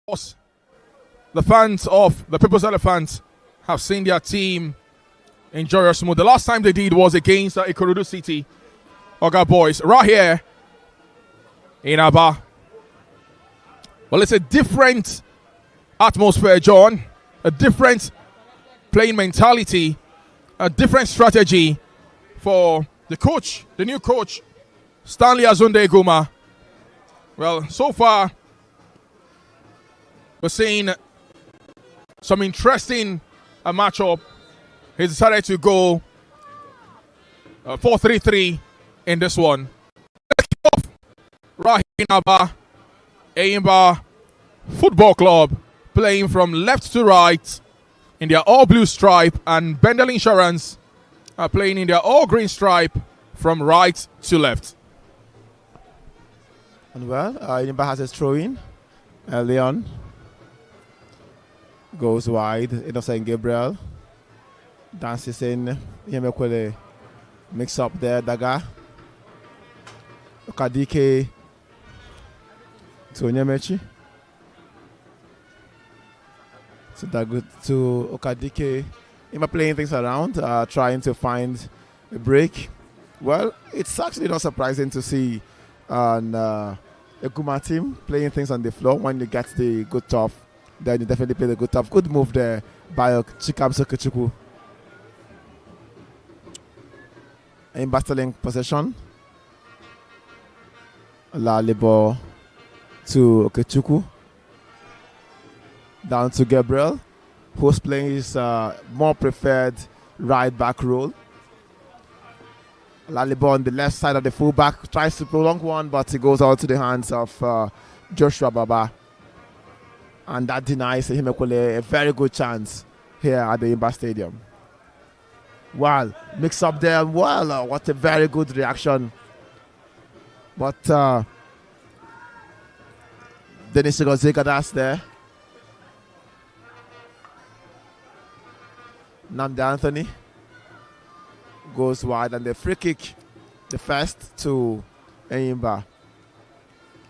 course, the fans of the People's Elephants have seen their team enjoy a smooth. The last time they did was against Ikorodu City. Oga Boys, right here in Aba. Well, it's a different atmosphere, John. A different playing mentality, a different strategy for the coach, the new coach, Stanley Azunde Guma. Well, so far, we're seeing some interesting matchup. He's decided to go 4-3-3 in this one. Let's kick off right here in Aba. ENYIMBA Football Club playing from left to right in their all blue stripe, and BENDEL Insurance are playing in their all green stripe from right to left. And well, ENYIMBA has a throw in. Leon goes wide. Innocent Gabriel dances in. Yemekwele mix up there. Daga Okadike to Nyemechi. So Daga to Okadike. ENYIMBA playing things around, trying to find a break. Well, it's actually not surprising to see a Guma team playing things on the floor. When you get the good tough, then you definitely play the good tough. Good move there by Chikamso Kechukwu. In battling possession. Lalibo to Okechukwu. Down to Gabriel, who's playing his more preferred right back role. Lalibo on the left side of the fullback tries to prolong one, but it goes out to the hands of Joshua Baba. And that denies Ehimekwele a very good chance here at the ENYIMBA Stadium. Wow, mix up there. Well, what a very good reaction. But Dennis Gozeka, that's there. Namdi Anthony goes wide, and the free kick, the first to ENYIMBA.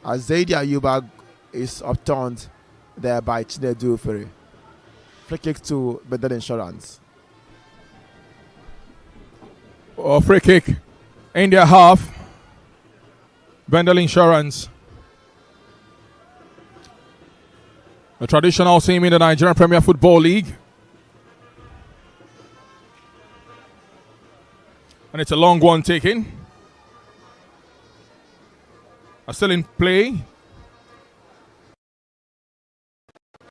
As Zaidi Ayuba is upturned there by Chinedu Ufere. Free kick to BENDEL Insurance. Free kick in their half. BENDEL Insurance. A traditional team in the Nigerian Premier Football League. And it's a long one taken. Still in play.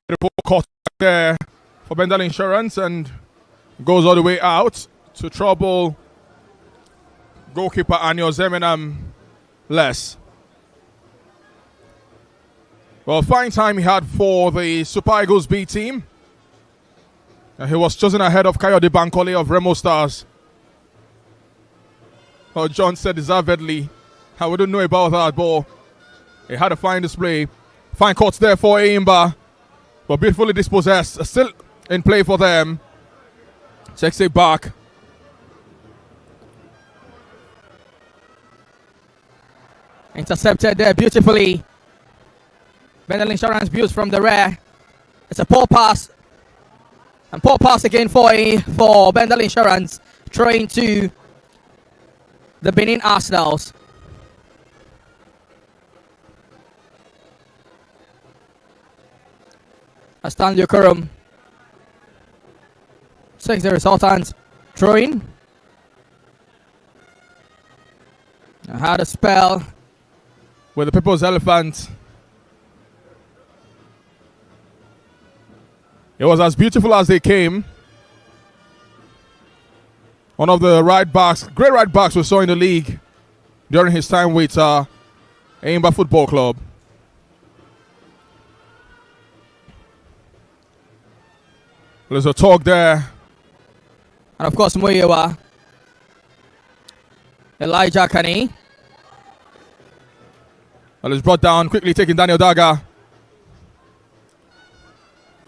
The ball caught there for BENDEL Insurance and goes all the way out to trouble goalkeeper Anyo Zemenam less. Well, fine time he had for the Super Eagles B team. He was chosen ahead of Kayode Bankole of Remo Stars. John said deservedly. I wouldn't know about that, but he had a fine display. Fine cuts there for ENYIMBA, but beautifully dispossessed. Still in play for them. Takes it back. Intercepted there beautifully. BENDEL Insurance builds from the rear. It's a poor pass. And poor pass again for BENDEL Insurance. Throwing to the Benin Arsenals. Stanley Okurum takes the resultant throwing. Had a spell with the People's Elephant. It was as beautiful as they came. One of the right backs, great right backs we saw in the league during his time with ENYIMBA Football Club. There's a talk there. And of course, Muyewa. Elijah Kani. Well, it's brought down, quickly taking Daniel Daga.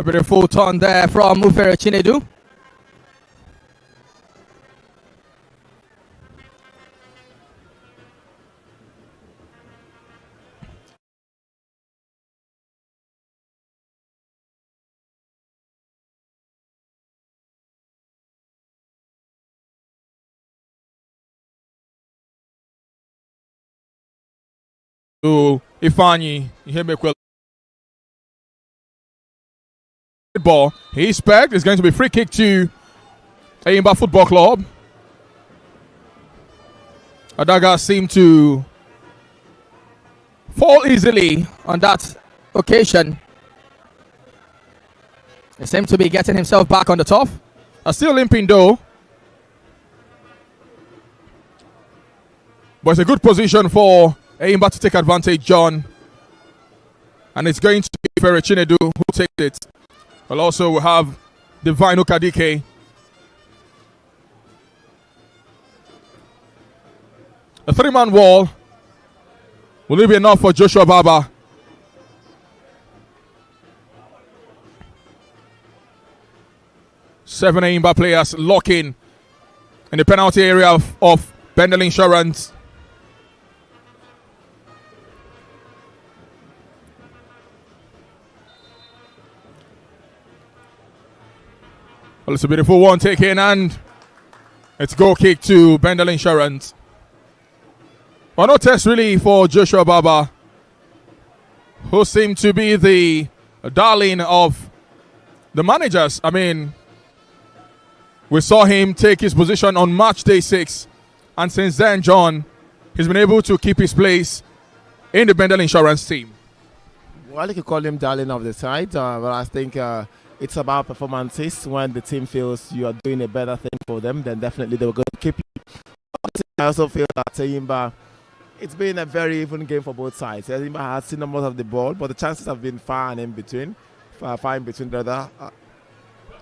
A beautiful turn there from Ufere Chinedu. to ENYIMBA. Ball. He's pegged. It's going to be free kick to ENYIMBA Football Club. Adaga seemed to fall easily on that occasion. He seemed to be getting himself back on the turf. Still limping though. But it's a good position for ENYIMBA to take advantage on. And it's going to be Ferre Chinedu who takes it. We'll also have Divine Okadike. A 3-man wall. Will it be enough for Joshua Baba? Seven ENYIMBA players locking in the penalty area of BENDEL Insurance. Well, it's a beautiful one taken, and it's goal kick to BENDEL Insurance. Well, no test really for Joshua Baba, who seemed to be the darling of the managers. I mean, we saw him take his position on match day 6, and since then, John, he's been able to keep his place in the BENDEL Insurance team. Well, you could call him darling of the side, but I think it's about performances. When the team feels you are doing a better thing for them, then definitely they will go to keep you. I also feel that ENYIMBA, it's been a very even game for both sides. ENYIMBA has seen numbers of the ball, but the chances have been far in between.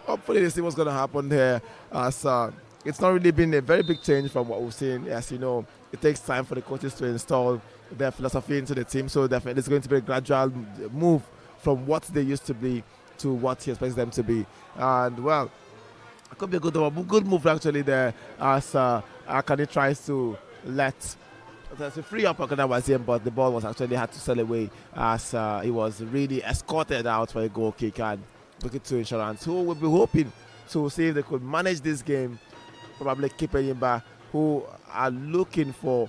Hopefully, they see what's going to happen here. As it's not really been a very big change from what we've seen. As you know, it takes time for the coaches to install their philosophy into the team. So definitely, it's going to be a gradual move from what they used to be to what he expects them to be. And well, it could be a good move actually there, as Akane tries to let. There's a free up Wazim, but the ball was actually had to sell away as he was really escorted out for a goal kick, and looking to Insurance, who will be hoping to see if they could manage this game, probably keep ENYIMBA, who are looking for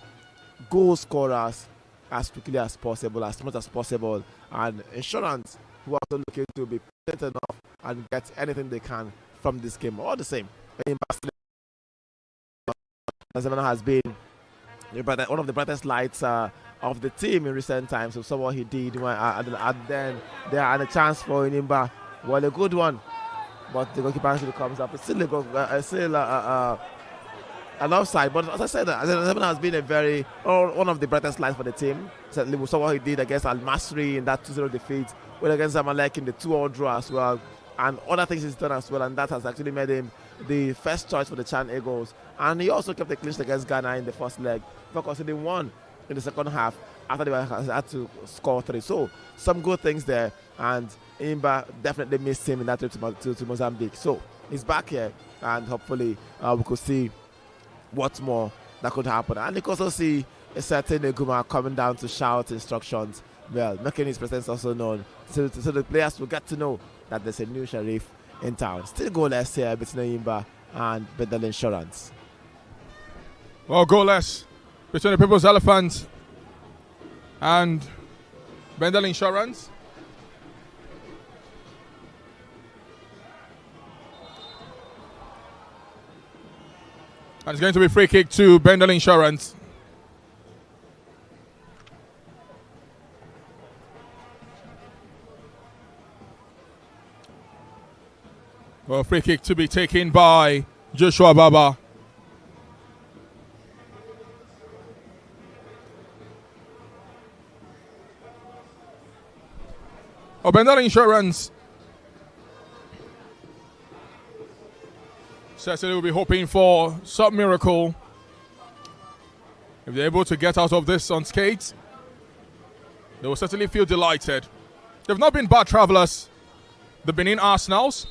goal scorers as quickly as possible, as much as possible, and Insurance, who are also looking to be patient enough and get anything they can from this game. All the same, ENYIMBA has been one of the brightest lights of the team in recent times. So saw what he did, and then there had a chance for ENYIMBA. Well, a good one, but the goalkeeper actually comes up. It's still an offside. But as I said, Zeman has been one of the brightest lights for the team. Certainly, we saw what he did against Al Masri in that 2-0 defeat, well against Zamalek in the 2-2 draw as well, and other things he's done as well, and that has actually made him the first choice for the Chan Eagles. And he also kept the clean sheet against Ghana in the first leg, because he won in the second half after they had to score 3. So some good things there, and ENYIMBA definitely missed him in that trip to Mozambique. So he's back here, and hopefully we could see what more that could happen. And you could also see a certain Eguma coming down to shout instructions, well, making his presence also known, so the players will get to know that there's a new sheriff in town. Still goalless here between ENYIMBA and BENDEL Insurance. Well, goalless between the People's Elephant and BENDEL Insurance. And it's going to be free kick to BENDEL Insurance. Well, free kick to be taken by Joshua Baba. BENDEL Insurance certainly will be hoping for some miracle. If they're able to get out of this unscathed, they will certainly feel delighted. They've not been bad travellers, the Benin Arsenals.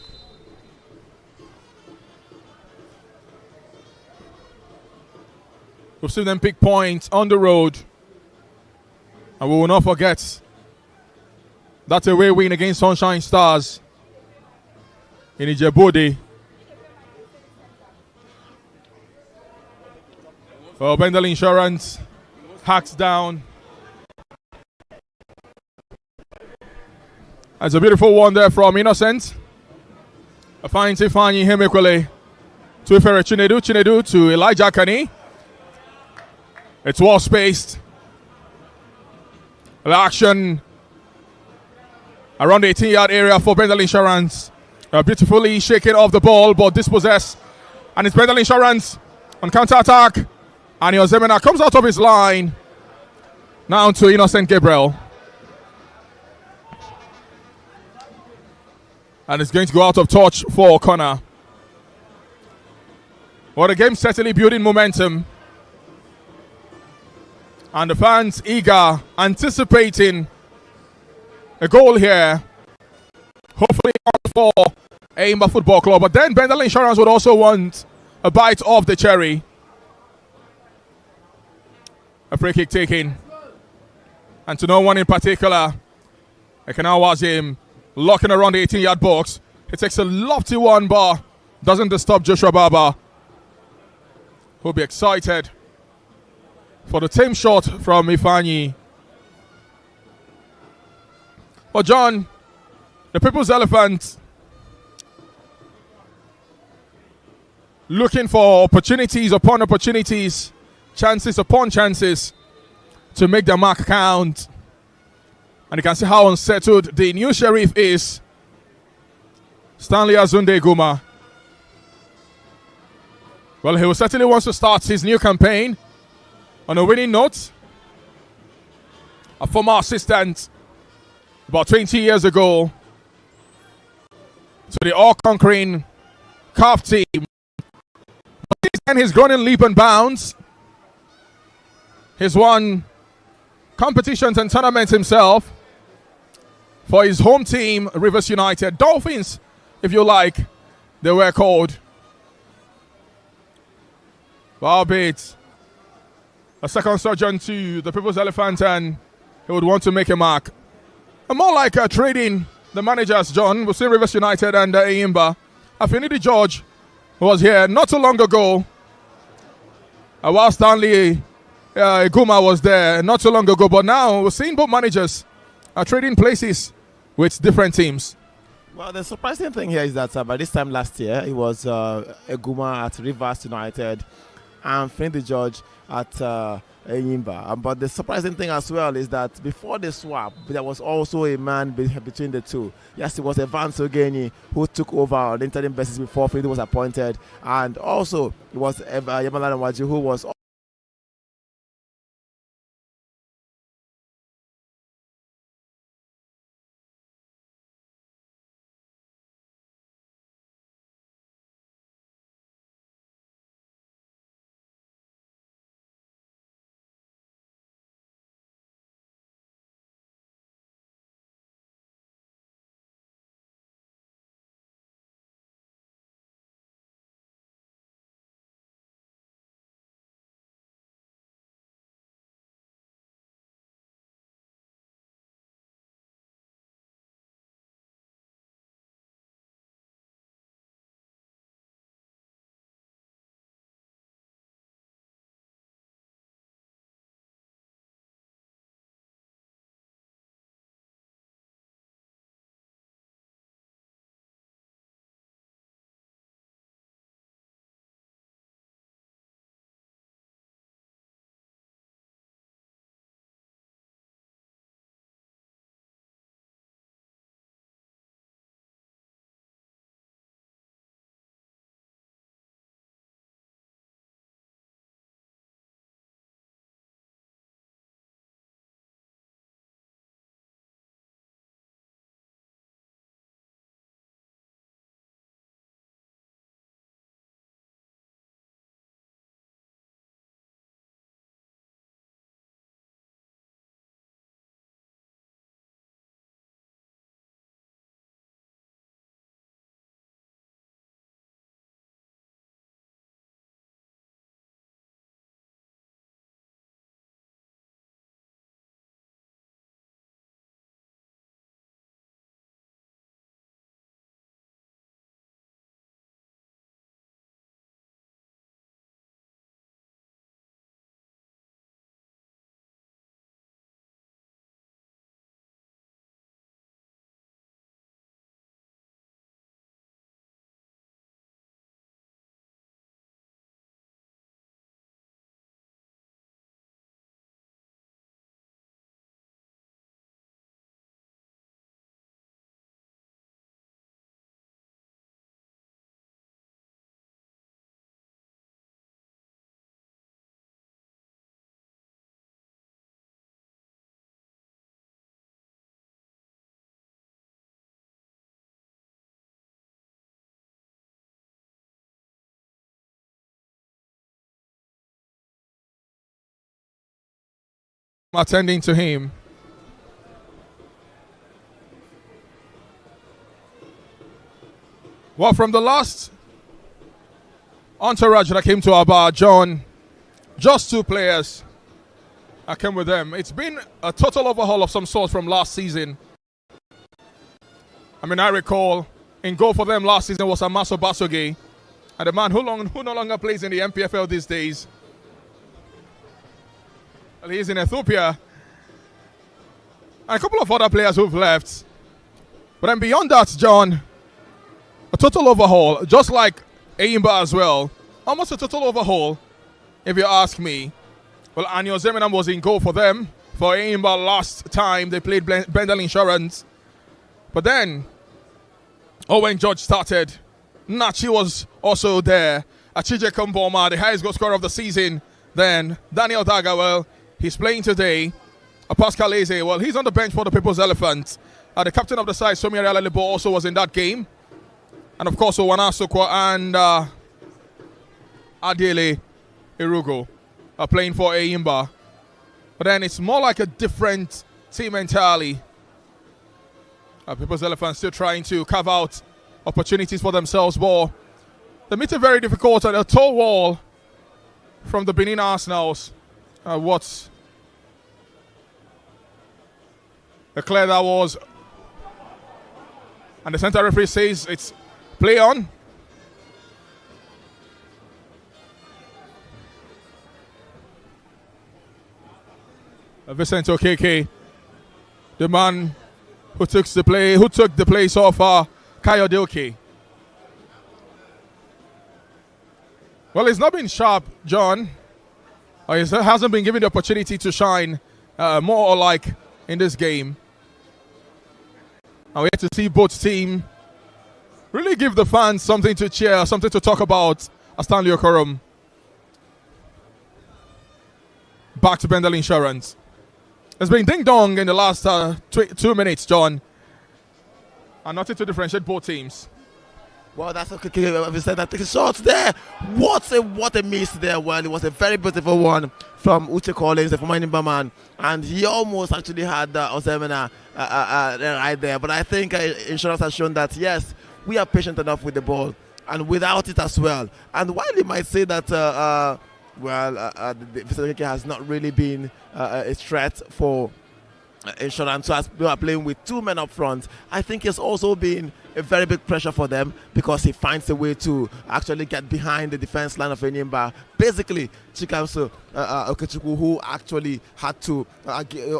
We've seen them pick points on the road, and we will not forget that away win against Sunshine Stars in Ijebu. Well, BENDEL Insurance hacks down That's a beautiful one there from Innocent. A fine Tiffany Hemekwele to Ifere Chinedu to Elijah Kani. It's well spaced. The action around the 18-yard area for BENDEL Insurance. Beautifully shaken off the ball, but dispossessed. And it's BENDEL Insurance on counter-attack. And Yozemena comes out of his line. Now to Innocent Gabriel. And it's going to go out of touch for corner. Well, the game certainly building momentum. And the fans eager, anticipating a goal here. Hopefully for ENYIMBA Football Club. But then BENDEL Insurance would also want a bite of the cherry. A free kick taken. And to no one in particular. Ekenawazim locking around the 18-yard box. He takes a lofty one, but doesn't disturb Joshua Baba, who'll be excited for the tame shot from Ifanyi. But John, the People's Elephant looking for opportunities upon opportunities, chances upon chances to make the mark count. And you can see how unsettled the new sheriff is, Stanley Azunde Guma. Well, he will certainly wants to start his new campaign on a winning note. A former assistant about 20 years ago to the all-conquering CAF team. But this time he's grown in leap and bounds. He's won competitions and tournaments himself for his home team, Rivers United. Dolphins, if you like, they were called. Albeit a second surgeon to the People's Elephant, and he would want to make a mark. And more like trading the managers, John. We've seen Rivers United and ENYIMBA. Affinity George was here not too long ago. While Stanley Guma was there not too long ago. But now we're seeing both managers trading places with different teams. Well, the surprising thing here is that by this time last year, it was Guma at Rivers United and Affinity George at ENYIMBA. But the surprising thing as well is that before the swap, there was also a man between the two. Yes, it was Evans Ogeni who took over on the interim basis before Affinity was appointed. And also, it was Yamala Nwaji who was attending to him. Well, from the last entourage that came to our bar, John, just 2 players I came with them. It's been a total overhaul of some sort from last season. I mean, I recall in goal for them last season was Amaso Basoge, and the man who no longer plays in the NPFL these days. Well, he's in Ethiopia. And a couple of other players who've left. But then beyond that, John, a total overhaul, just like ENYIMBA as well. Almost a total overhaul, if you ask me. Well, Anyo Zeminam was in goal for them. For ENYIMBA last time they played BENDEL Insurance. But then, when George started, Nachi was also there. Achije Kumboma, the highest goal scorer of the season. Then, Daniel Daga, well, he's playing today. Pascal Eze, well, he's on the bench for the People's Elephant. The captain of the side, Somi Alalibo, also was in that game. And of course, Owana Sokwa and Adele Irugo are playing for ENYIMBA. But then it's more like a different team entirely. People's Elephants still trying to carve out opportunities for themselves, but they meet it very difficult at a tall wall from the Benin Arsenals. What a clear that was. And the center referee says it's play on. Vincent Okeke, the man who took the place of Kayode Oke. Well, he's not been sharp, John. He hasn't been given the opportunity to shine more or like in this game. And we have to see both teams really give the fans something to cheer, something to talk about. Stanley Okorom. Back to BENDEL Insurance. There's been ding-dong in the last 2 minutes, John. And nothing to differentiate both teams. Well, that's okay. We said that the shots there. What a miss there. Well, it was a very beautiful one from Uche Collins, the former ENYIMBA man. And he almost actually had Osemena right there. But I think Insurance has shown that, yes, we are patient enough with the ball. And without it as well. And while he might say that, the Vincent has not really been a threat for Insurance, so as we are playing with 2 men up front, I think it's also been a very big pressure for them because he finds a way to actually get behind the defense line of ENYIMBA. Basically, Chikamso Okechukwu, who actually had to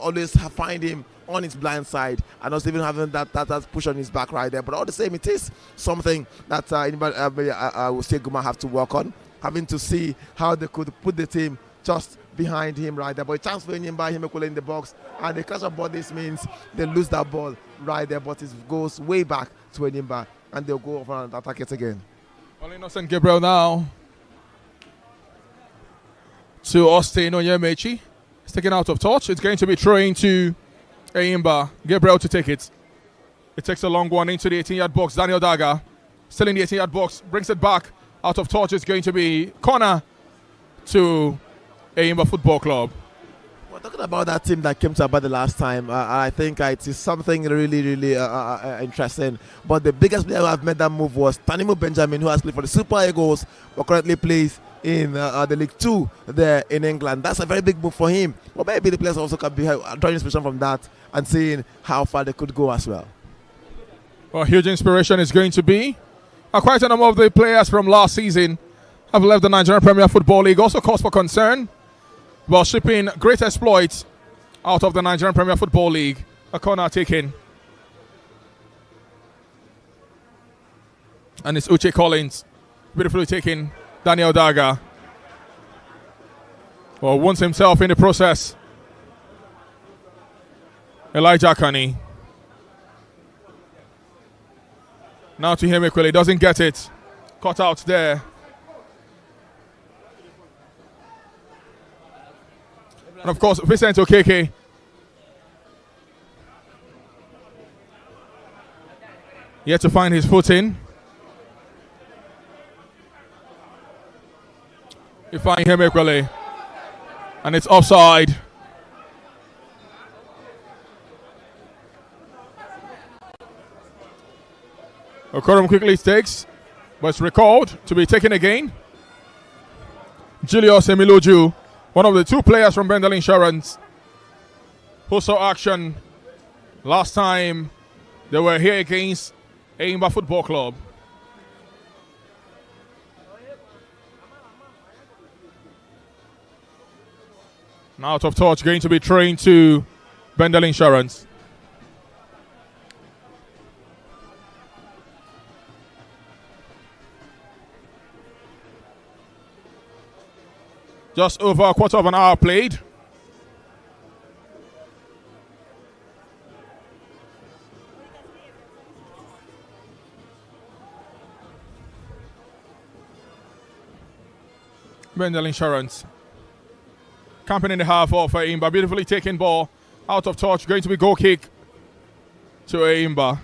always find him on his blind side and also even having that push on his back right there. But all the same, it is something that Guma have to work on, having to see how they could put the team just behind him right there. But a chance for ENYIMBA, him in the box, and the clash of bodies means they lose that ball right there, but it goes way back to ENYIMBA, and they'll go over and attack it again. Well, Innocent Gabriel now to Austin Onyemechi. It's taken out of touch. It's going to be throwing to ENYIMBA. Gabriel to take it. It takes a long one into the 18-yard box. Daniel Daga still in the 18-yard box, brings it back out of touch. It's going to be corner to ENYIMBA Football Club. We're talking about that team that came to Aba the last time. I think it is something really, really interesting. But the biggest player who have made that move was Tanimu Benjamin, who has played for the Super Eagles, but currently plays in the League 2 there in England. That's a very big move for him. But maybe the players also can be drawing inspiration from that and seeing how far they could go as well. Well, huge inspiration is going to be quite a number of the players from last season have left the Nigerian Premier Football League. Also cause for concern while shipping great exploits out of the Nigerian Premier Football League. A corner taken. And it's Uche Collins. Beautifully taken. Daniel Daga. Well, wounds himself in the process. Elijah Kani. Now to him equally. Doesn't get it. Caught out there. And of course, Vincent Okeke. Yet to find his footing. You find him equally. And it's offside. Okorum quickly takes, but it's recalled to be taken again. Julius Emiloju, one of the two players from BENDEL Insurance, who saw action last time they were here against ENYIMBA Football Club. Now out of touch, going to be trained to BENDEL Insurance. Just over a quarter of an hour played. BENDEL Insurance. Camping in the half of ENYIMBA. Beautifully taken ball. Out of touch. Going to be goal kick to ENYIMBA.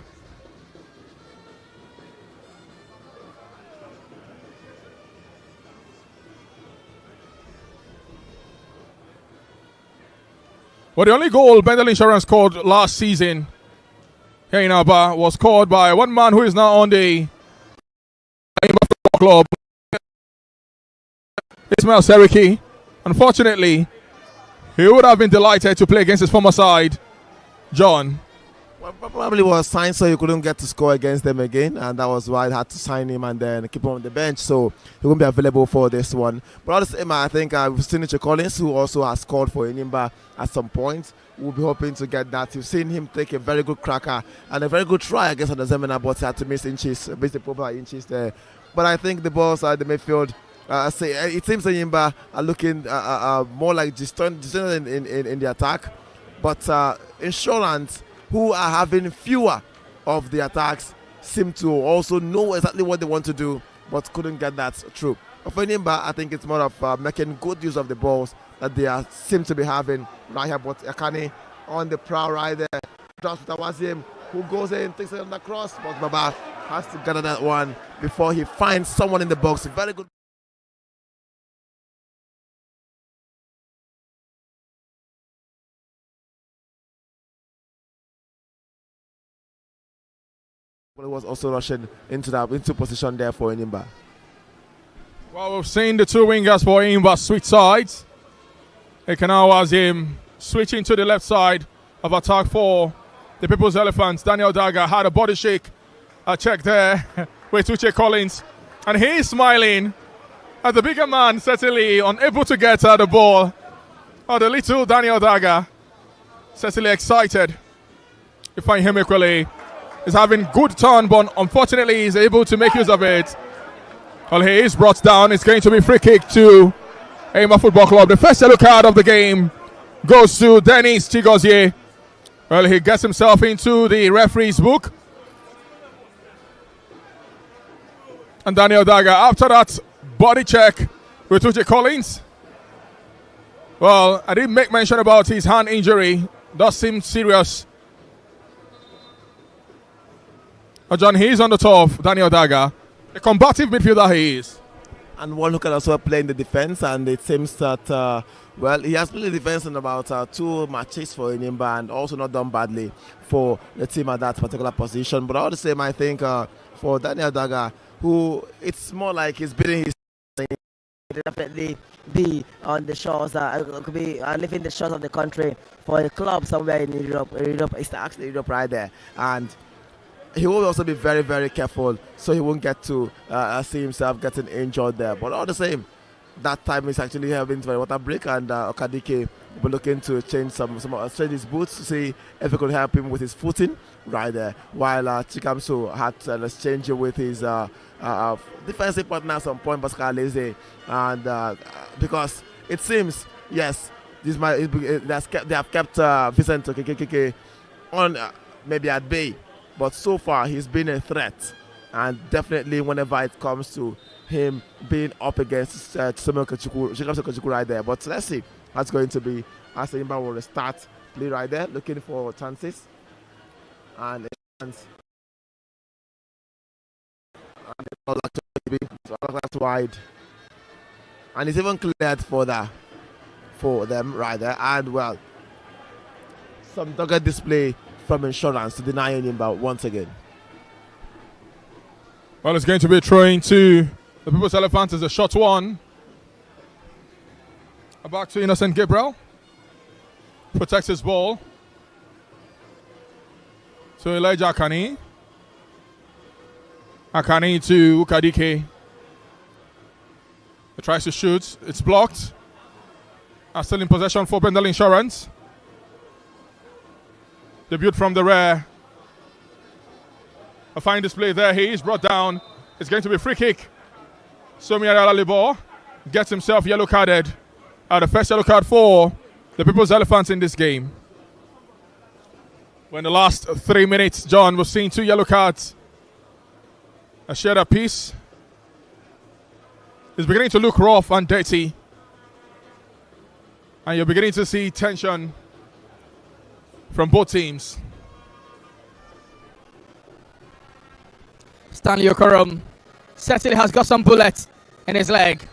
Well, the only goal BENDEL Insurance scored last season here in Aba was scored by one man who is now on the ENYIMBA Football Club, Ismail Seriki. Unfortunately, he would have been delighted to play against his former side, John. Well, probably was signed so he couldn't get to score against them again, and that was why I had to sign him and then keep him on the bench, so he won't be available for this one. But all the same, I think we've seen Richard Collins, who also has scored for ENYIMBA at some point. We'll be hoping to get that. You've seen him take a very good cracker and a very good try against the Zemina, but he had to miss the proper inches there. But I think the balls are the midfield. It seems ENYIMBA are looking more like distant in the attack, but Insurance, who are having fewer of the attacks, seem to also know exactly what they want to do, but couldn't get that through. For ENYIMBA, I think it's more of making good use of the balls that they seem to be having right here. But Akane on the prowl right there, drops with Awazim, who goes in, takes it on the cross, but Baba has to gather that one before he finds someone in the box. Very good. Well, it was also rushing into position there for ENYIMBA. Well, we've seen the two wingers for ENYIMBA switch sides. Ekana Awazim switching to the left side of attack for the People's Elephants. Daniel Daga had a body shake, a check there with Uche Collins, and he's smiling at the bigger man, certainly unable to get the ball. Oh, the little Daniel Daga, certainly excited. You find him equally. He's having good turn, but unfortunately he's able to make use of it. Well, he is brought down. It's going to be free kick to ENYIMBA Football Club. The first yellow card of the game goes to Dennis Chigozie. Well, he gets himself into the referee's book. And Daniel Daga, after that body check with Uche Collins. Well, I didn't make mention about his hand injury. Does seem serious. John, he's on the top, Daniel Daga. A combative midfielder he is. And one who can also play in the defense, and it seems that, well, he has played the defense in about 2 matches for ENYIMBA and also not done badly for the team at that particular position. But all the same, I think for Daniel Daga, who it's more like he's beating his definitely be on the shores, could be living the shores of the country for a club somewhere in Europe. It's actually Europe right there. And he will also be very, very careful so he won't get to see himself getting injured there. But all the same, that time is actually having to a water break, and Okadike will be looking to change change his boots to see if he could help him with his footing right there. While Chikamso had an exchange with his defensive partner at some point, Pascal Leze, and because it seems, yes, they have kept Vincent Okekeke on maybe at bay. But so far, he's been a threat. And definitely whenever it comes to him being up against Samuel Kachuku right there. But let's see how it's going to be as ENYIMBA will start play right there, looking for chances. And that's wide. And it's even cleared for them right there. And well, some dogged display from Insurance to deny ENYIMBA once again. Well, it's going to be throwing to the People's Elephants as a short one. Back to Innocent Gabriel. Protects his ball. To Elijah Akani. Akani to Ukadike. He tries to shoot. It's blocked. Still in possession for BENDEL Insurance. Debut from the rear. A fine display there. He is brought down. It's going to be a free kick. Somi Alalibor gets himself yellow carded. The first yellow card for the People's Elephants in this game. When the last 3 minutes, John, we've seen 2 yellow cards. A shared a piece. It's beginning to look rough and dirty. And you're beginning to see tension from both teams. Stanley Okorum certainly has got some bullets in his leg.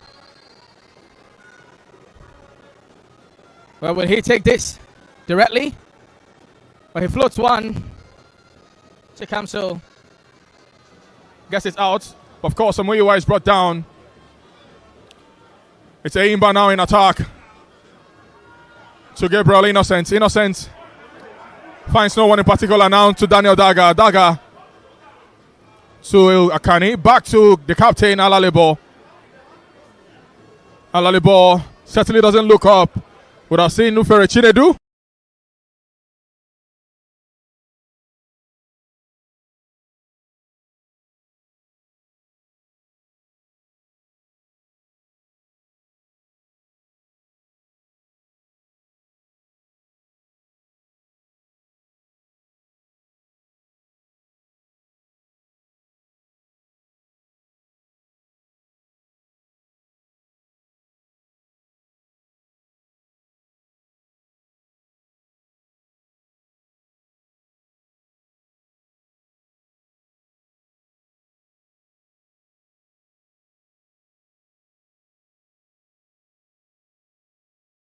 Well, will he take this directly? Well, he floats one. Chikamso gets it out. Of course, Samuyiwa is brought down. It's ENYIMBA now in attack. To Gabriel Innocent. Innocent finds no one in particular now to Daniel Daga. Daga to Akani. Back to the captain, Alalebo. Alalebo certainly doesn't look up. Would have seen Nufere Chinedu.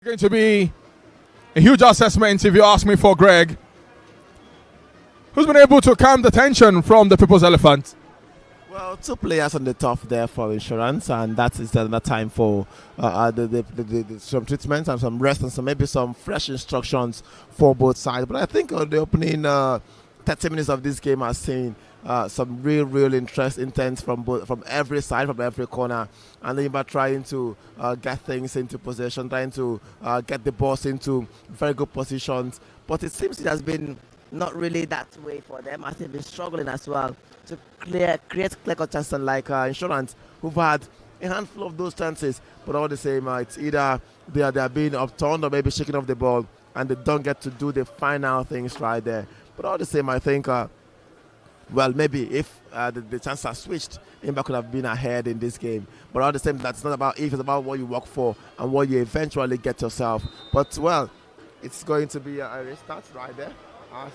Going to be a huge assessment if you ask me for Greg, who's been able to calm the tension from the People's Elephant. Well, 2 players on the top there for Insurance, and that is another time for some treatment and some rest and maybe some fresh instructions for both sides. But I think the opening 30 minutes of this game has seen some real intent from every side, from every corner, and ENYIMBA trying to get things into possession, trying to get the balls into very good positions. But it seems it has been not really that way for them, as they've been struggling as well to create clear-cut chances, like Insurance, who've had a handful of those chances, but all the same, it's either they are being upturned or maybe shaking off the ball, and they don't get to do the final things right there. But all the same, I think well, maybe if the chances are switched, ENYIMBA could have been ahead in this game. But all the same, that's not about if, it's about what you work for and what you eventually get yourself. But, well, it's going to be a restart right there as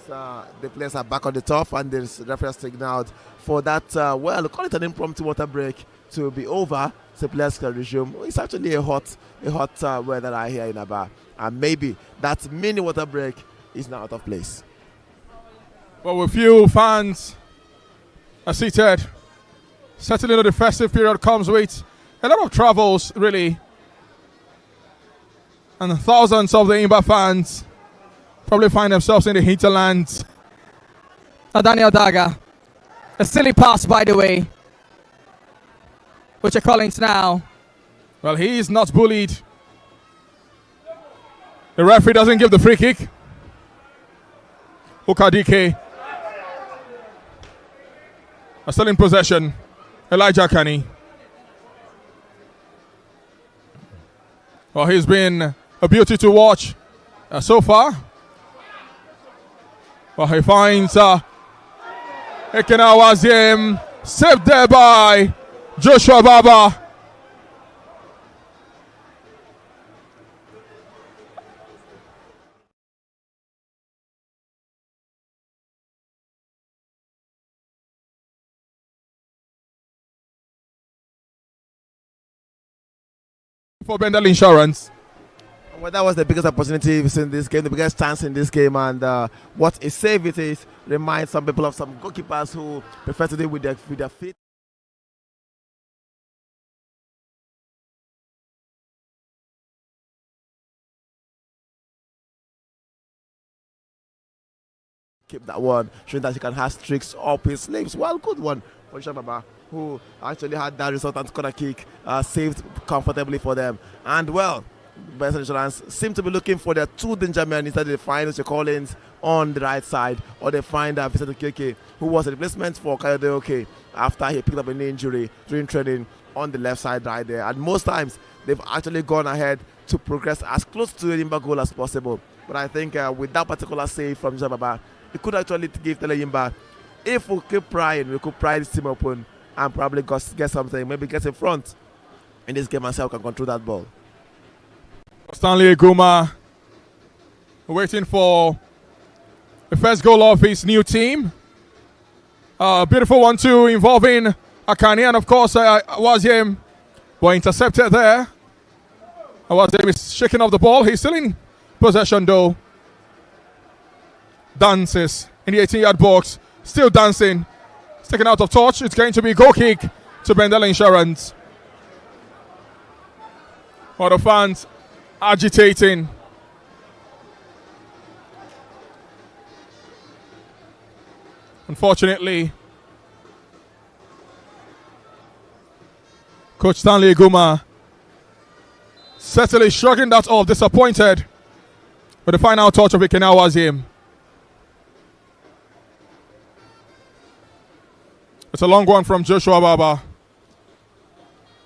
the players are back on the top, and there's referee signaled for that, well, call it an impromptu water break to be over so players can resume. It's actually a hot weather right here in Aba. And maybe that mini water break is now out of place. Well, with few fans are seated, certainly the festive period comes with a lot of travels, really. And thousands of the ENYIMBA fans probably find themselves in the hinterlands. Daniel Daga. A silly pass, by the way. Which are Collins now. Well, he is not bullied. The referee doesn't give the free kick. Ukadike are still in possession. Elijah Akani. Well, he's been a beauty to watch so far. Well, he finds Ekenawazim, saved there by Joshua Baba. For BENDEL Insurance. Well, that was the biggest opportunity in this game, the biggest chance in this game, and what a save it is reminds some people of some goalkeepers who prefer to do with their feet. keep that one, showing that he can have tricks up his sleeves. Well, good one for Shababa, who actually had that resultant corner kick saved comfortably for them. And well, Best Insurance seem to be looking for their two danger men. Instead they find Mr. Collins on the right side, or they find Vincent Okeke, who was a replacement for Kayode Oke after he picked up an injury during training on the left side right there. And most times they've actually gone ahead to progress as close to the ENYIMBA goal as possible. But I think with that particular save from Jababa, it could actually give ENYIMBA, if we keep prying, we could pry this team open and probably get something, maybe get in front in this game and can control that ball. Stanley Eguma waiting for the first goal of his new team. Beautiful one too, involving Akani, and of course Waziem, but intercepted there. Waziem is shaking off the ball. He's still in possession though. Dances in the 18-yard box, still dancing. It's taken out of touch. It's going to be a goal kick to BENDEL Insurance. All the fans agitating. Unfortunately, Coach Stanley Eguma certainly shrugging that off, disappointed with the final touch of Ikena Waziem. It's a long one from Joshua Baba.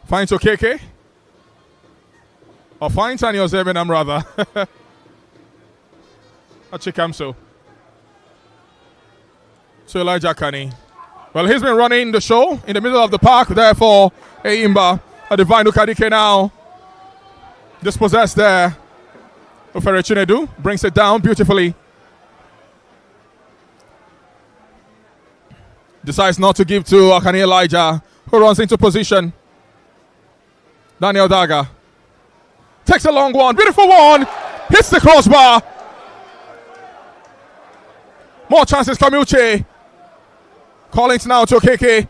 Finds Okeke. Or finds Anio Zebenam rather. Achikamso. To Elijah Kani. Well, he's been running the show in the middle of the park. Therefore, ENYIMBA, a divine Ukadike now. Dispossessed there. Ofere Chinedu brings it down beautifully. Decides not to give to Akani Elijah, who runs into position. Daniel Daga takes a long one, beautiful one, hits the crossbar. More chances, Kamuche. Collins now to Okeke.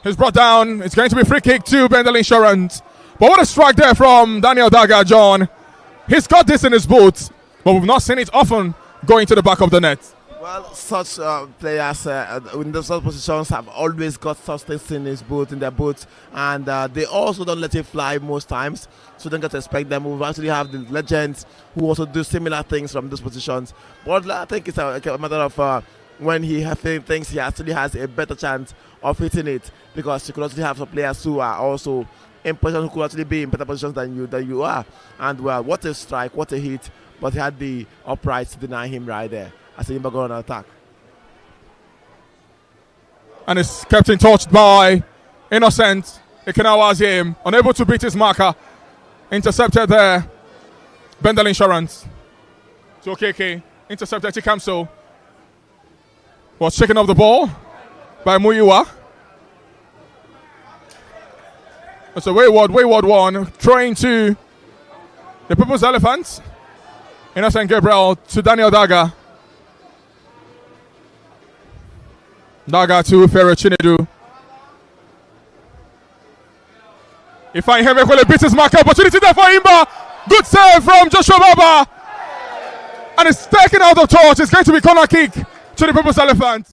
He's brought down. It's going to be free kick to BENDEL Insurance. But what a strike there from Daniel Daga, John. He's got this in his boots, but we've not seen it often going to the back of the net. Well, such players in those positions have always got such things in their boots, and they also don't let it fly most times. So don't get to expect them. We actually have the legends who also do similar things from those positions. But I think it's a matter of when he thinks he actually has a better chance of hitting it, because you could actually have some players who are also in positions who could actually be in better positions than you are. And well, what a strike, what a hit! But he had the uprights to deny him right there as ENYIMBA go on attack. And it's kept in touch by Innocent. Ikenawaziem, unable to beat his marker. Intercepted there. BENDEL Insurance. To Okeke. Intercepted Tikamso. Was shaken off the ball by Muyiwa. It's a wayward one. Throwing to the People's Elephants. Innocent Gabriel to Daniel Daga. Daga to Ferro Chinedu. If I have a beats his mark, opportunity there for ENYIMBA. Good save from Joshua Baba. And it's taken out of touch. It's going to be corner kick to the People's Elephant.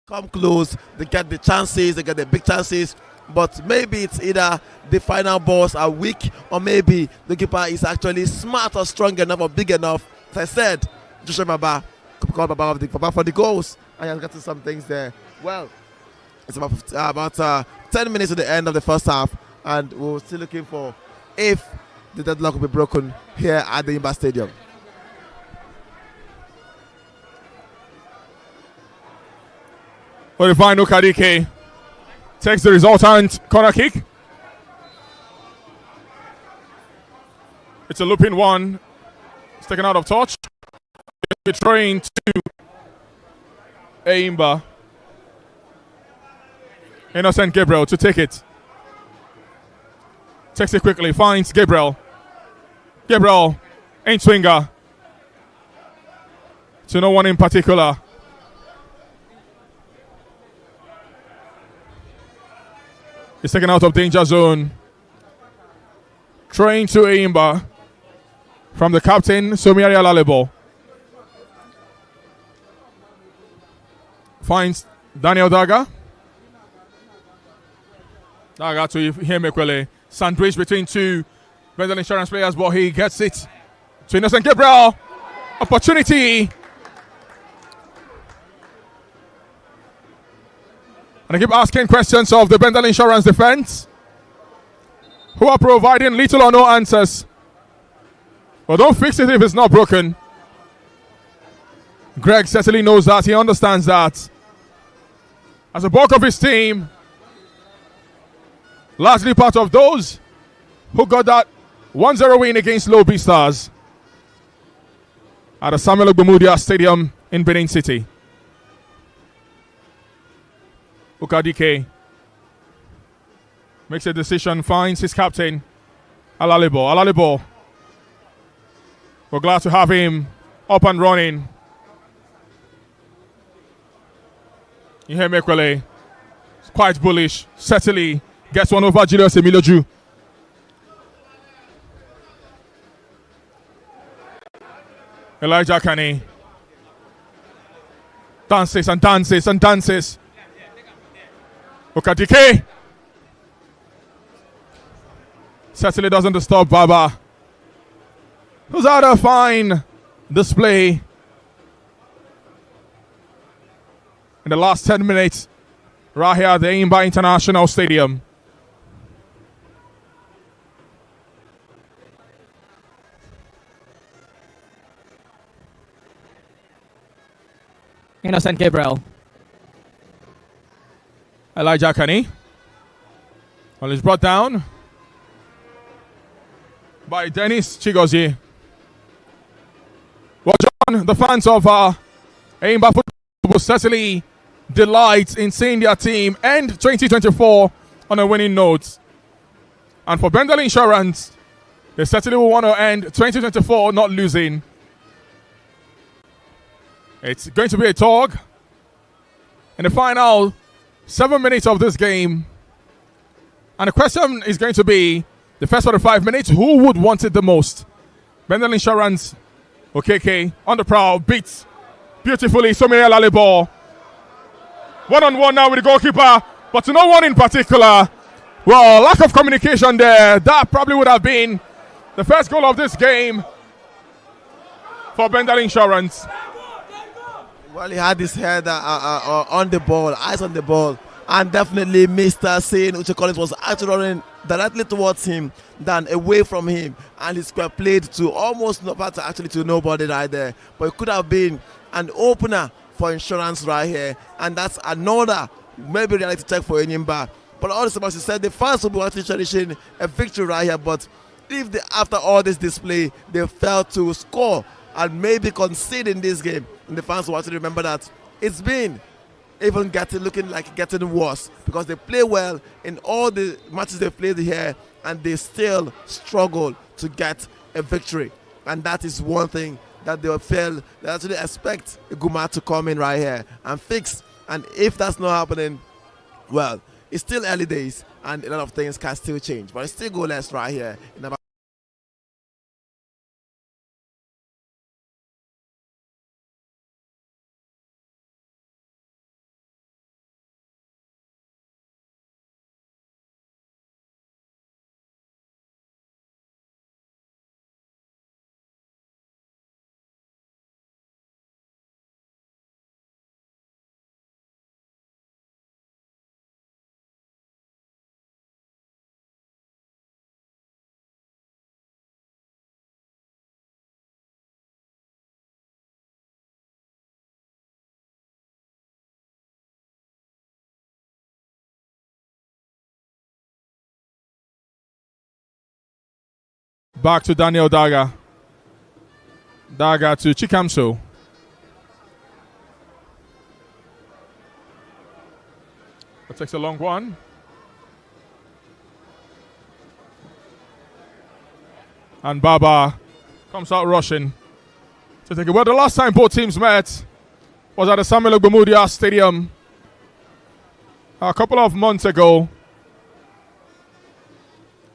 Come close, they get the chances, they get the big chances, but maybe it's either the final balls are weak, or maybe the keeper is actually smart or strong enough or big enough. As I said, Joshua Baba could call Baba for the goals, and he has gotten some things there. Well, it's about 10 minutes to the end of the first half, and we're still looking for if the deadlock will be broken here at the ENYIMBA Stadium. Odivine Ukadike takes the resultant corner kick. It's a looping one. It's taken out of touch. It's throwing to ENYIMBA. Innocent Gabriel to take it. Takes it quickly, finds Gabriel. Gabriel, ain't swinger. To no one in particular. is taken out of danger zone. Throwing to ENYIMBA from the captain, Somiari Alalebo. Finds Daniel Daga. Daga to Ihemekwele. Sandwich between two BENDEL Insurance players, but he gets it to Innocent Gabriel. Opportunity. And I keep asking questions of the BENDEL Insurance defense, who are providing little or no answers. But don't fix it if it's not broken. Greg certainly knows that. He understands that. As a bulk of his team, largely part of those who got that 1-0 win against Lobby Stars at the Samuel Ogbemudia Stadium in Benin City. Ukadike makes a decision, finds his captain, Alalebo. Alalebo, we're glad to have him up and running. Ihemekwele, quite bullish, certainly gets one over Julius Emiloju. Elijah Kane dances and dances and dances. Ukadike certainly doesn't disturb Baba, who's had a fine display in the last 10 minutes right here at the ENYIMBA International Stadium. Innocent Gabriel. Elijah Kane. Well, he's brought down by Dennis Chigozie. Well, John, the fans of ENYIMBA football will certainly delight in seeing their team end 2024 on a winning note. And for BENDEL Insurance, they certainly will want to end 2024 not losing. It's going to be a tug in the final 7 minutes of this game. And the question is going to be, the first 45 minutes, who would want it the most? BENDEL Insurance, OKK, on the prowl, beats beautifully Somire Alalebo. One-on-one now with the goalkeeper, but to no one in particular. Well, lack of communication there. That probably would have been the first goal of this game for BENDEL Insurance. Well, he had his head on the ball, eyes on the ball, and definitely Mr. Sain Uche Collins was actually running directly towards him than away from him, and he square played to almost to nobody right there. But it could have been an opener for Insurance right here, and that's another maybe reality check for ENYIMBA. But also, as you said, the fans will be actually cherishing a victory right here. But if after all this display they failed to score and maybe concede in this game, and the fans will actually remember that it's been even looking like getting worse, because they play well in all the matches they played here and they still struggle to get a victory. And that is one thing that they feel they actually expect Guma to come in right here and fix. And if that's not happening, well, it's still early days and a lot of things can still change. But it's still goalless right here in about back to Daniel Daga. Daga to Chikamso. That takes a long one. And Baba comes out rushing to take it. Well, the last time both teams met was at the Samuel Ogbemudia Stadium a couple of months ago.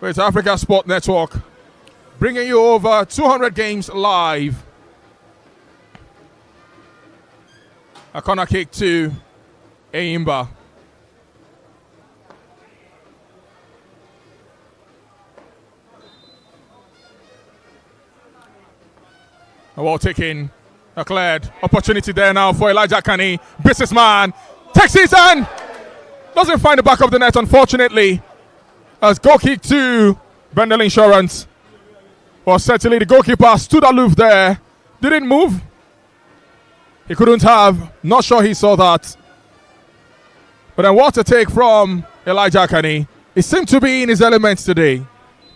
with Africa Sport Network, bringing you over 200 games live. A corner kick to ENYIMBA. A well taken, a cleared opportunity there now for Elijah Kani. Businessman takes it and doesn't find the back of the net, unfortunately. As goal kick to BENDEL Insurance. Well, certainly the goalkeeper stood aloof there, didn't move. He couldn't have, not sure he saw that. But then what a take from Elijah Kani. He seemed to be in his elements today.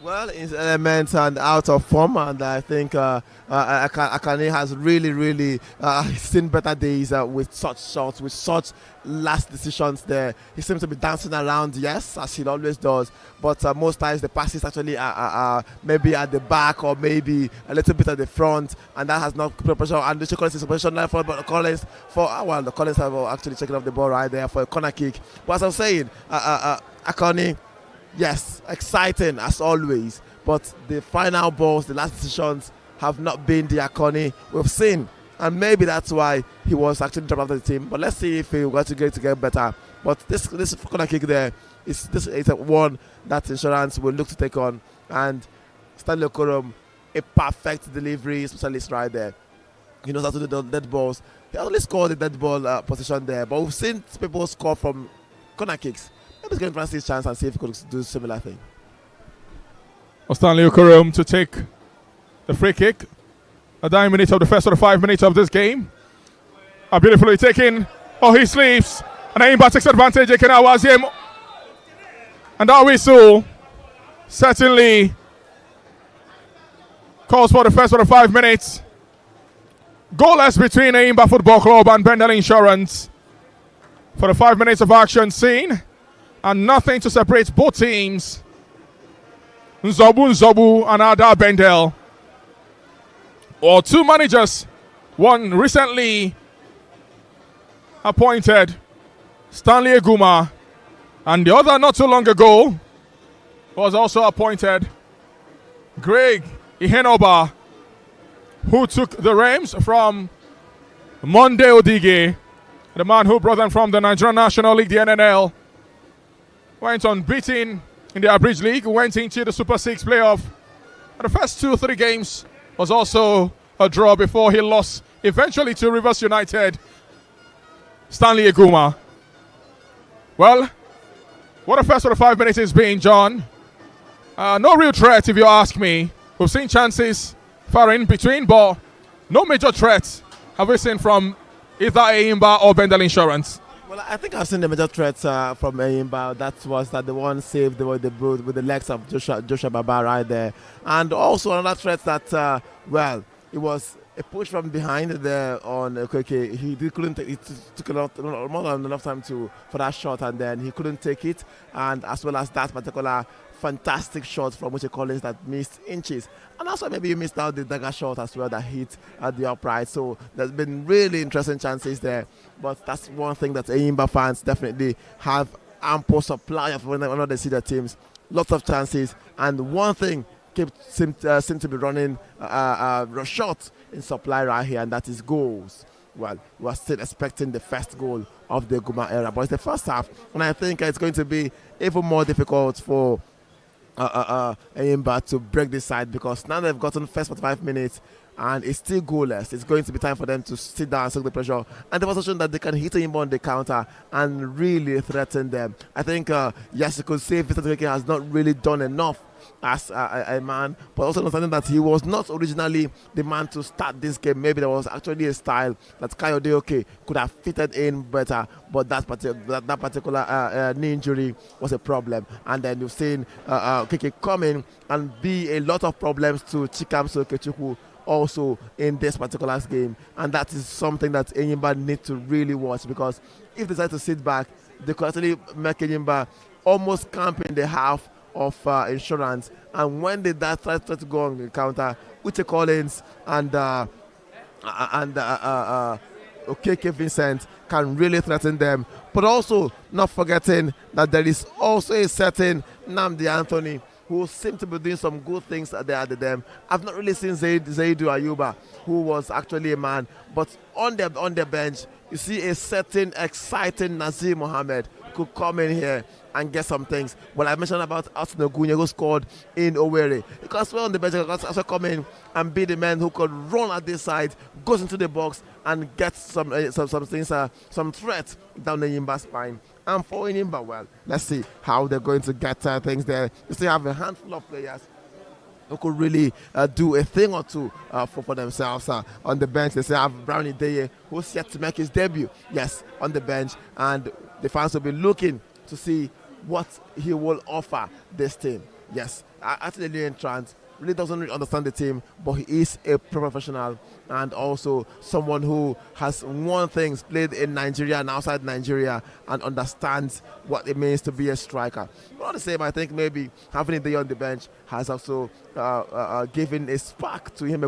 Well, in his elements and out of form, and I think Akane has really seen better days with such shots, with such last decisions there. He seems to be dancing around, yes, as he always does, but most times the passes actually are maybe at the back or maybe a little bit at the front, and that has not put pressure. And the Collins is position now for Collins the Collins have actually taken off the ball right there for a corner kick. But as I'm saying, Akane, yes, exciting as always, but the final balls, the last decisions have not been the Akane we've seen, and maybe that's why he was actually dropped out of the team. But let's see if he got to get better. But this corner kick there is a one that Insurance will look to take on, and Stanley Okorom, a perfect delivery specialist right there. He knows how to do the dead balls. He only scored the dead ball position there, but we've seen people score from corner kicks. Maybe he's going to fancy his chance and see if he could do a similar thing. Stanley Okorom to take the free kick. A 9 minutes of the first 5 minutes of this game. A beautifully taken. Oh, he sleeps. And ENYIMBA takes advantage. Him. And that whistle certainly calls for the first 5 minutes. Goalless between ENYIMBA Football Club and BENDEL Insurance for the 5 minutes of action seen. And nothing to separate both teams. Nzobu and Ada BENDEL. Or two managers, one recently appointed, Stanley Eguma, and the other not too long ago was also appointed, Greg Ihenoba, who took the reins from Monday Odige, the man who brought them from the Nigerian National League, the NNL, went unbeaten in the Abridged League, went into the Super 6 playoff. And the first 2-3 games was also a draw before he lost eventually to Rivers United. Stanley Eguma. Well, what a first 5 minutes has been, John. No real threat, if you ask me. We've seen chances far in between, but no major threats have we seen from either ENYIMBA or BENDEL Insurance. Well, I think I've seen the major threats from ENYIMBA. That was the one saved with the legs of Joshua Baba right there. And also another threat that, it was a push from behind there on Okweke. He couldn't take it. Took a lot, more than enough time for that shot, and then he couldn't take it. And as well as that particular fantastic shot from Uche Collins that missed inches. And also maybe you missed out the dagger shot as well that hit at the upright. So there's been really interesting chances there. But that's one thing that ENYIMBA fans definitely have ample supply of when they see their teams. Lots of chances. And one thing seem to be running short in supply right here, and that is goals. Well, we're still expecting the first goal of the Guma era, but it's the first half, and I think it's going to be even more difficult for ENYIMBA to break this side, because now they've gotten first 45 minutes and it's still goalless. It's going to be time for them to sit down and take the pressure and demonstration that they can hit ENYIMBA on the counter and really threaten them. I think, yes, you could say Victor Tureke has not really done enough as a man, but also understanding that he was not originally the man to start this game. Maybe there was actually a style that Kayode could have fitted in better, but that particular knee injury was a problem. And then you've seen Keke come in and be a lot of problems to Chikamso Okechukwu also in this particular game, and that is something that ENYIMBA need to really watch, because if they decide to sit back, they could actually make ENYIMBA almost camp in the half of Insurance, and when they try to go on the counter, Uche Collins and Okeke Vincent can really threaten them. But also not forgetting that there is also a certain Nnamdi Anthony who seem to be doing some good things there at them. I've not really seen Zaidu Ayuba, who was actually a man, but on the bench, you see a certain exciting Nazir Mohammed could come in here and get some things. Well, I mentioned about Austin Ogunye, who scored in Owerri. Because we're on the bench, he could also come in and be the man who could run at this side, goes into the box and gets some things, some threat down the Enyimba spine. And for Enyimba, well, let's see how they're going to get things there. You still have a handful of players who could really do a thing or two for themselves on the bench. They still have Brownie Deye, who's yet to make his debut, yes, on the bench. And the fans will be looking to see what he will offer this team. Yes, actually, the entrant really doesn't really understand the team, but he is a professional and also someone who has won things, played in Nigeria and outside Nigeria, and understands what it means to be a striker. But all the same, I think maybe having him there on the bench has also given a spark to him,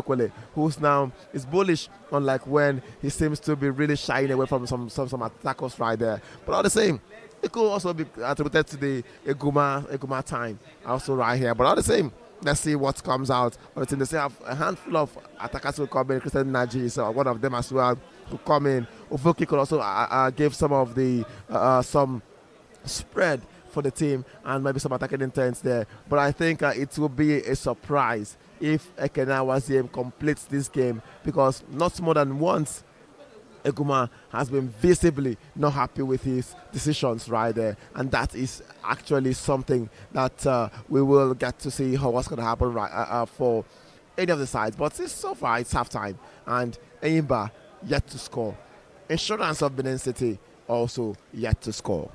who's now is bullish, unlike when he seems to be really shying away from some attackers right there. But all the same, it could also be attributed to the Eguma time also right here. But all the same, let's see what comes out. They still have a handful of attackers who come in. Christian Naji is one of them as well who come in. Ufoki could also give some of the some spread for the team and maybe some attacking intents there. But I think it will be a surprise if Ekena Waziem completes this game, because not more than once Eguma has been visibly not happy with his decisions right there, and that is actually something that we will get to see what's going to happen right for any of the sides. But so far it's halftime, and Enyimba yet to score. Insurance of Benin City also yet to score.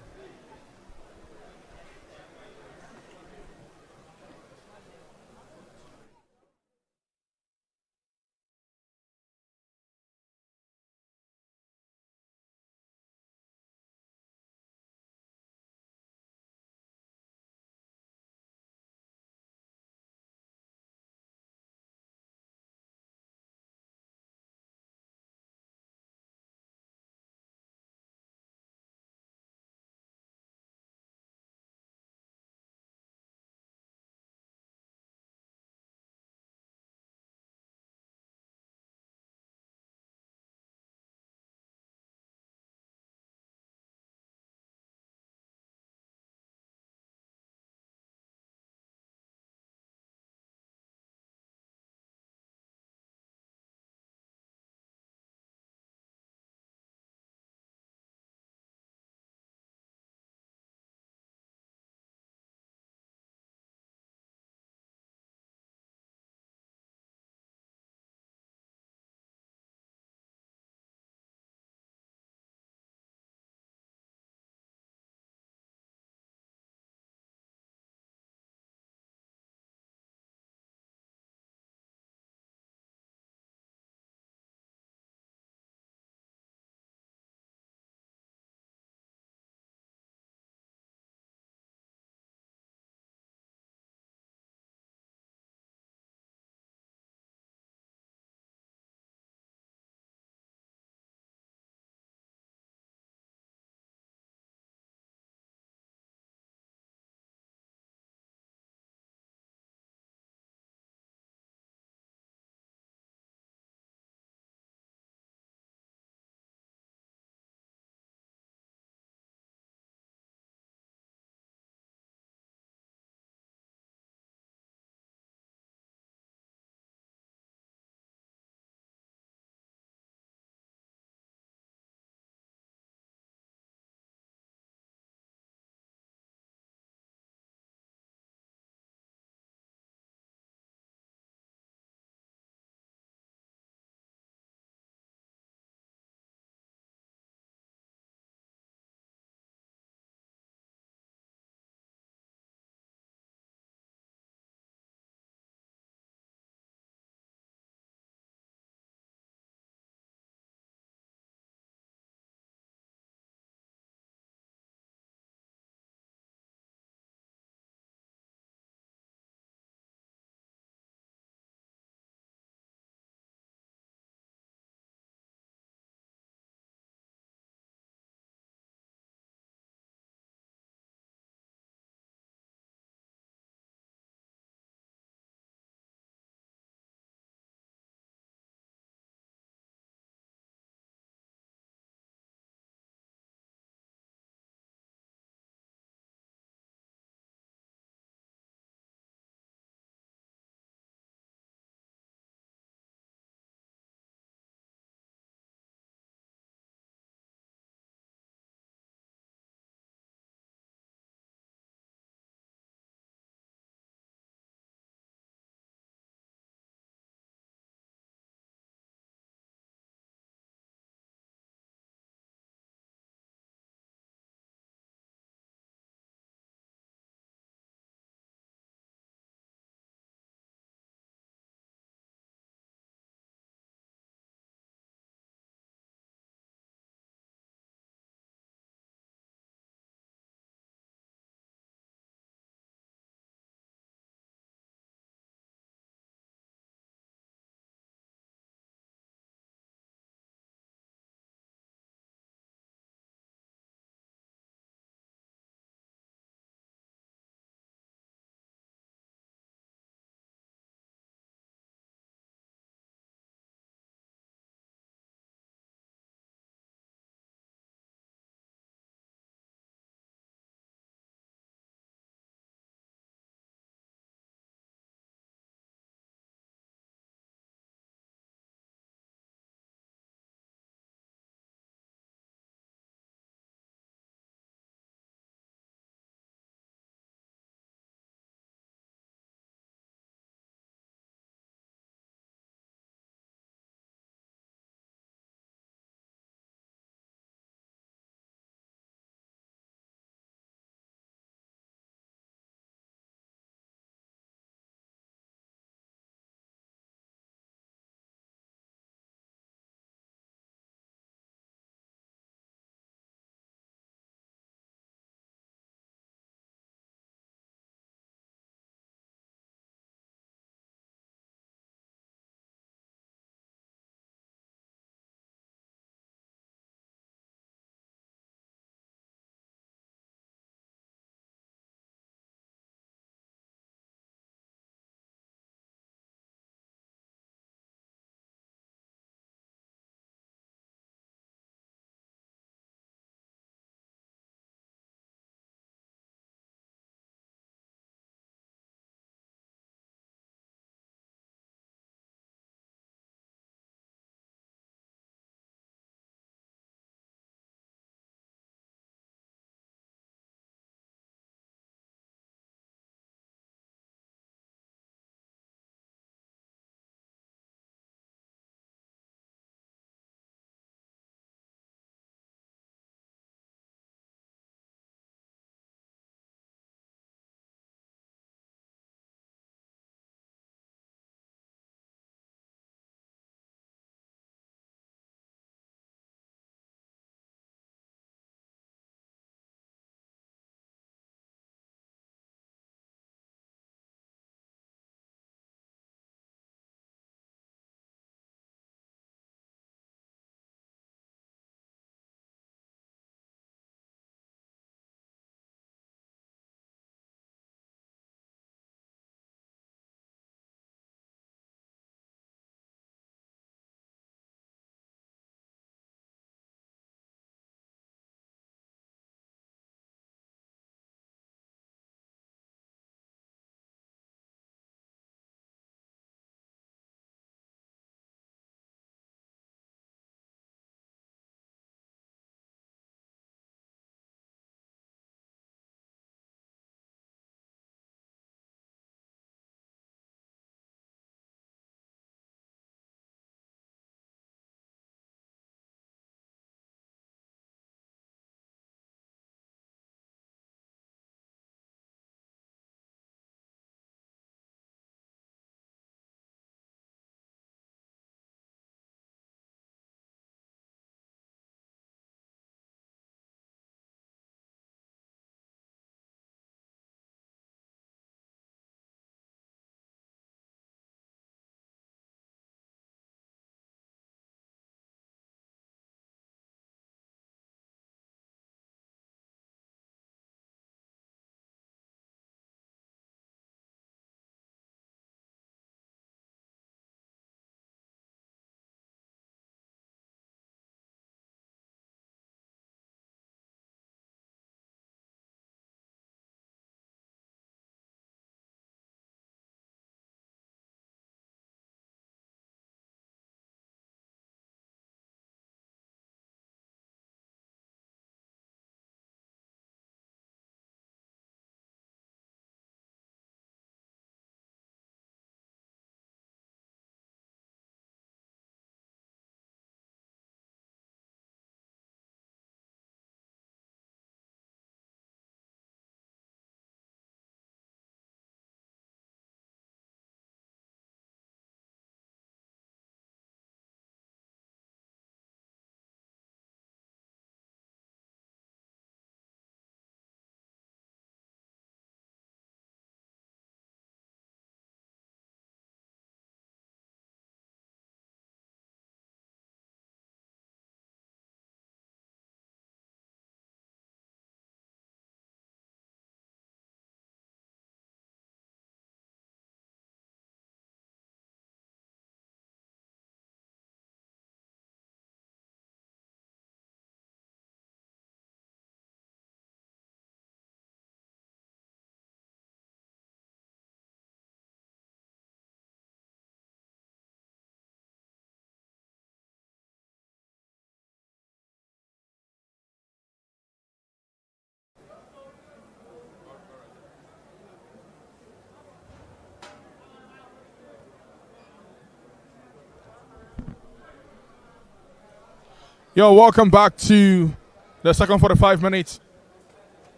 Yo, welcome back to the second 45 minutes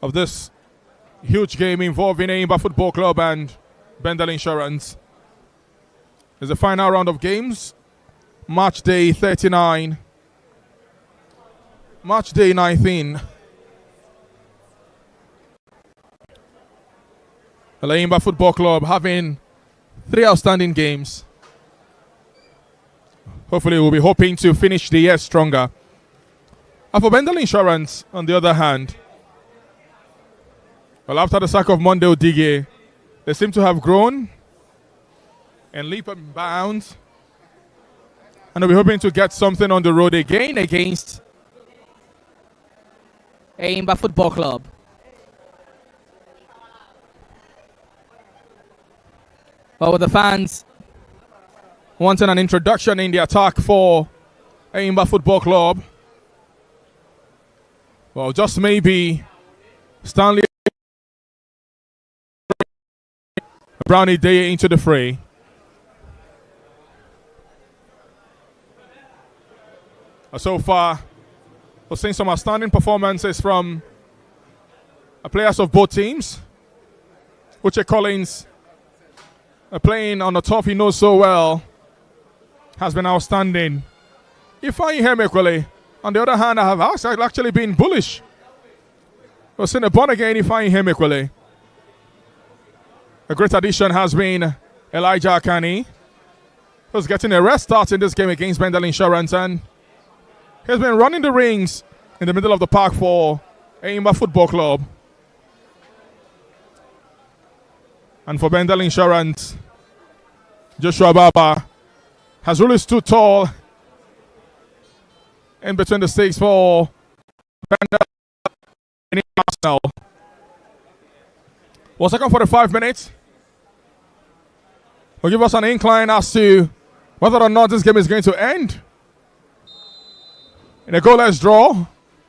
of this huge game involving ENYIMBA Football Club and BENDEL Insurance. It's the final round of games. Match day 39. Match day 19. The ENYIMBA Football Club having 3 outstanding games. Hopefully we'll be hoping to finish the year stronger. And for BENDEL Insurance, on the other hand, well, after the sack of Monday Odige, they seem to have grown and leap and bounds. And they'll be hoping to get something on the road again against ENYIMBA Football Club. Well, with the fans wanting an introduction in the attack for ENYIMBA Football Club, well, just maybe Stanley Brownie Day into the fray. So far, we've seen some outstanding performances from players of both teams. Uche Collins, playing on the top he knows so well, has been outstanding. Ifeanyi Hemekwele, on the other hand, I have actually been bullish. We've seen a born again Ifeanyi Hemekwele. A great addition has been Elijah Akani, who's getting a rest start in this game against BENDEL Insurance, and he's been running the rings in the middle of the park for ENYIMBA Football Club. And for BENDEL Insurance, Joshua Baba has really stood tall in between the stakes for BENDEL and Arsenal. Well, second 45 minutes will give us an incline as to whether or not this game is going to end in a goalless draw,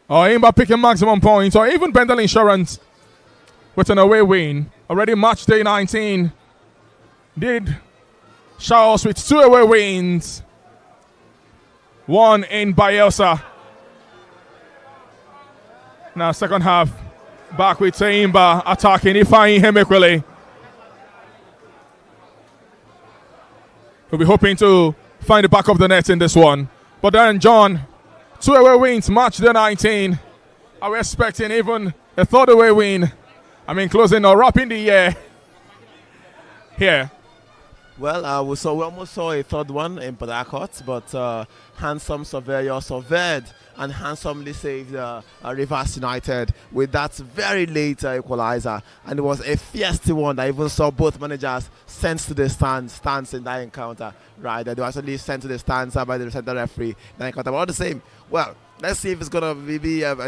or ENYIMBA picking maximum points, or even BENDEL Insurance with an away win. Already match day 19 did shower us with 2 away wins. One in Bielsa. Now second half, back with ENYIMBA attacking Ifeanyi Hemekwele. We'll be hoping to find the back of the net in this one. But then, John, 2 away wins, match day 19. Are we expecting even a 3rd away win? I mean, closing or wrapping the year here. Well, we almost saw a 3rd one in Port Harcourt, but handsome surveyor surveyed and handsomely saved Rivers United with that very late equalizer. And it was a feisty one that even saw both managers sent to the stands in that encounter. Right, they were actually sent to the stands by the center referee in that encounter. But all the same, well, let's see if it's going to be an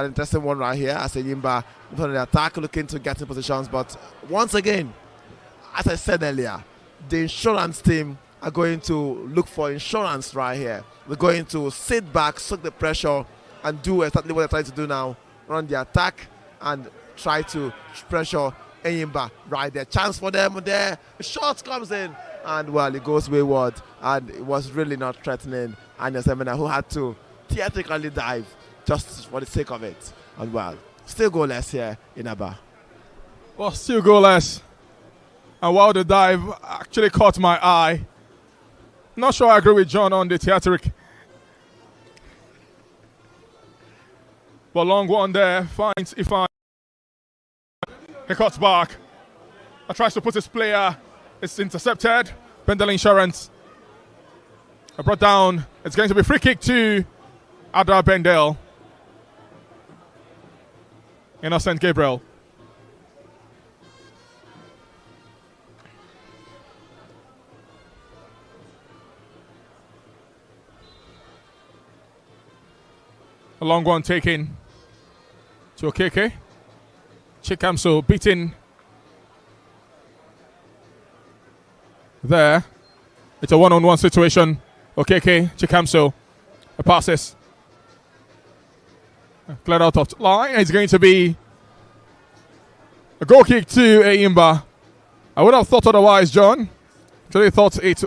interesting one right here as ENYIMBA on the attack, looking to get in positions. But once again, as I said earlier, the insurance team are going to look for insurance right here. We're going to sit back, suck the pressure, and do exactly what they're trying to do now. Run the attack and try to pressure ENYIMBA right there. Chance for them there. A shot comes in, and well, it goes wayward, and it was really not threatening. Anya Semina, who had to theatrically dive just for the sake of it. And well, still goalless here in Aba. Well, still goalless. And while the dive actually caught my eye, not sure I agree with John on the theatric. But long one there, finds Ifeanyi. He cuts back. Tries to put his player. It's intercepted. BENDEL Insurance. Brought down. It's going to be free kick to Adar BENDEL. Innocent Gabriel. A long one taken to Okeke. Chikamso beaten there. It's a one-on-one situation. Okeke, Chikamso, passes. Cleared out of line. It's going to be a goal kick to ENYIMBA. I would have thought otherwise, John. Actually thought it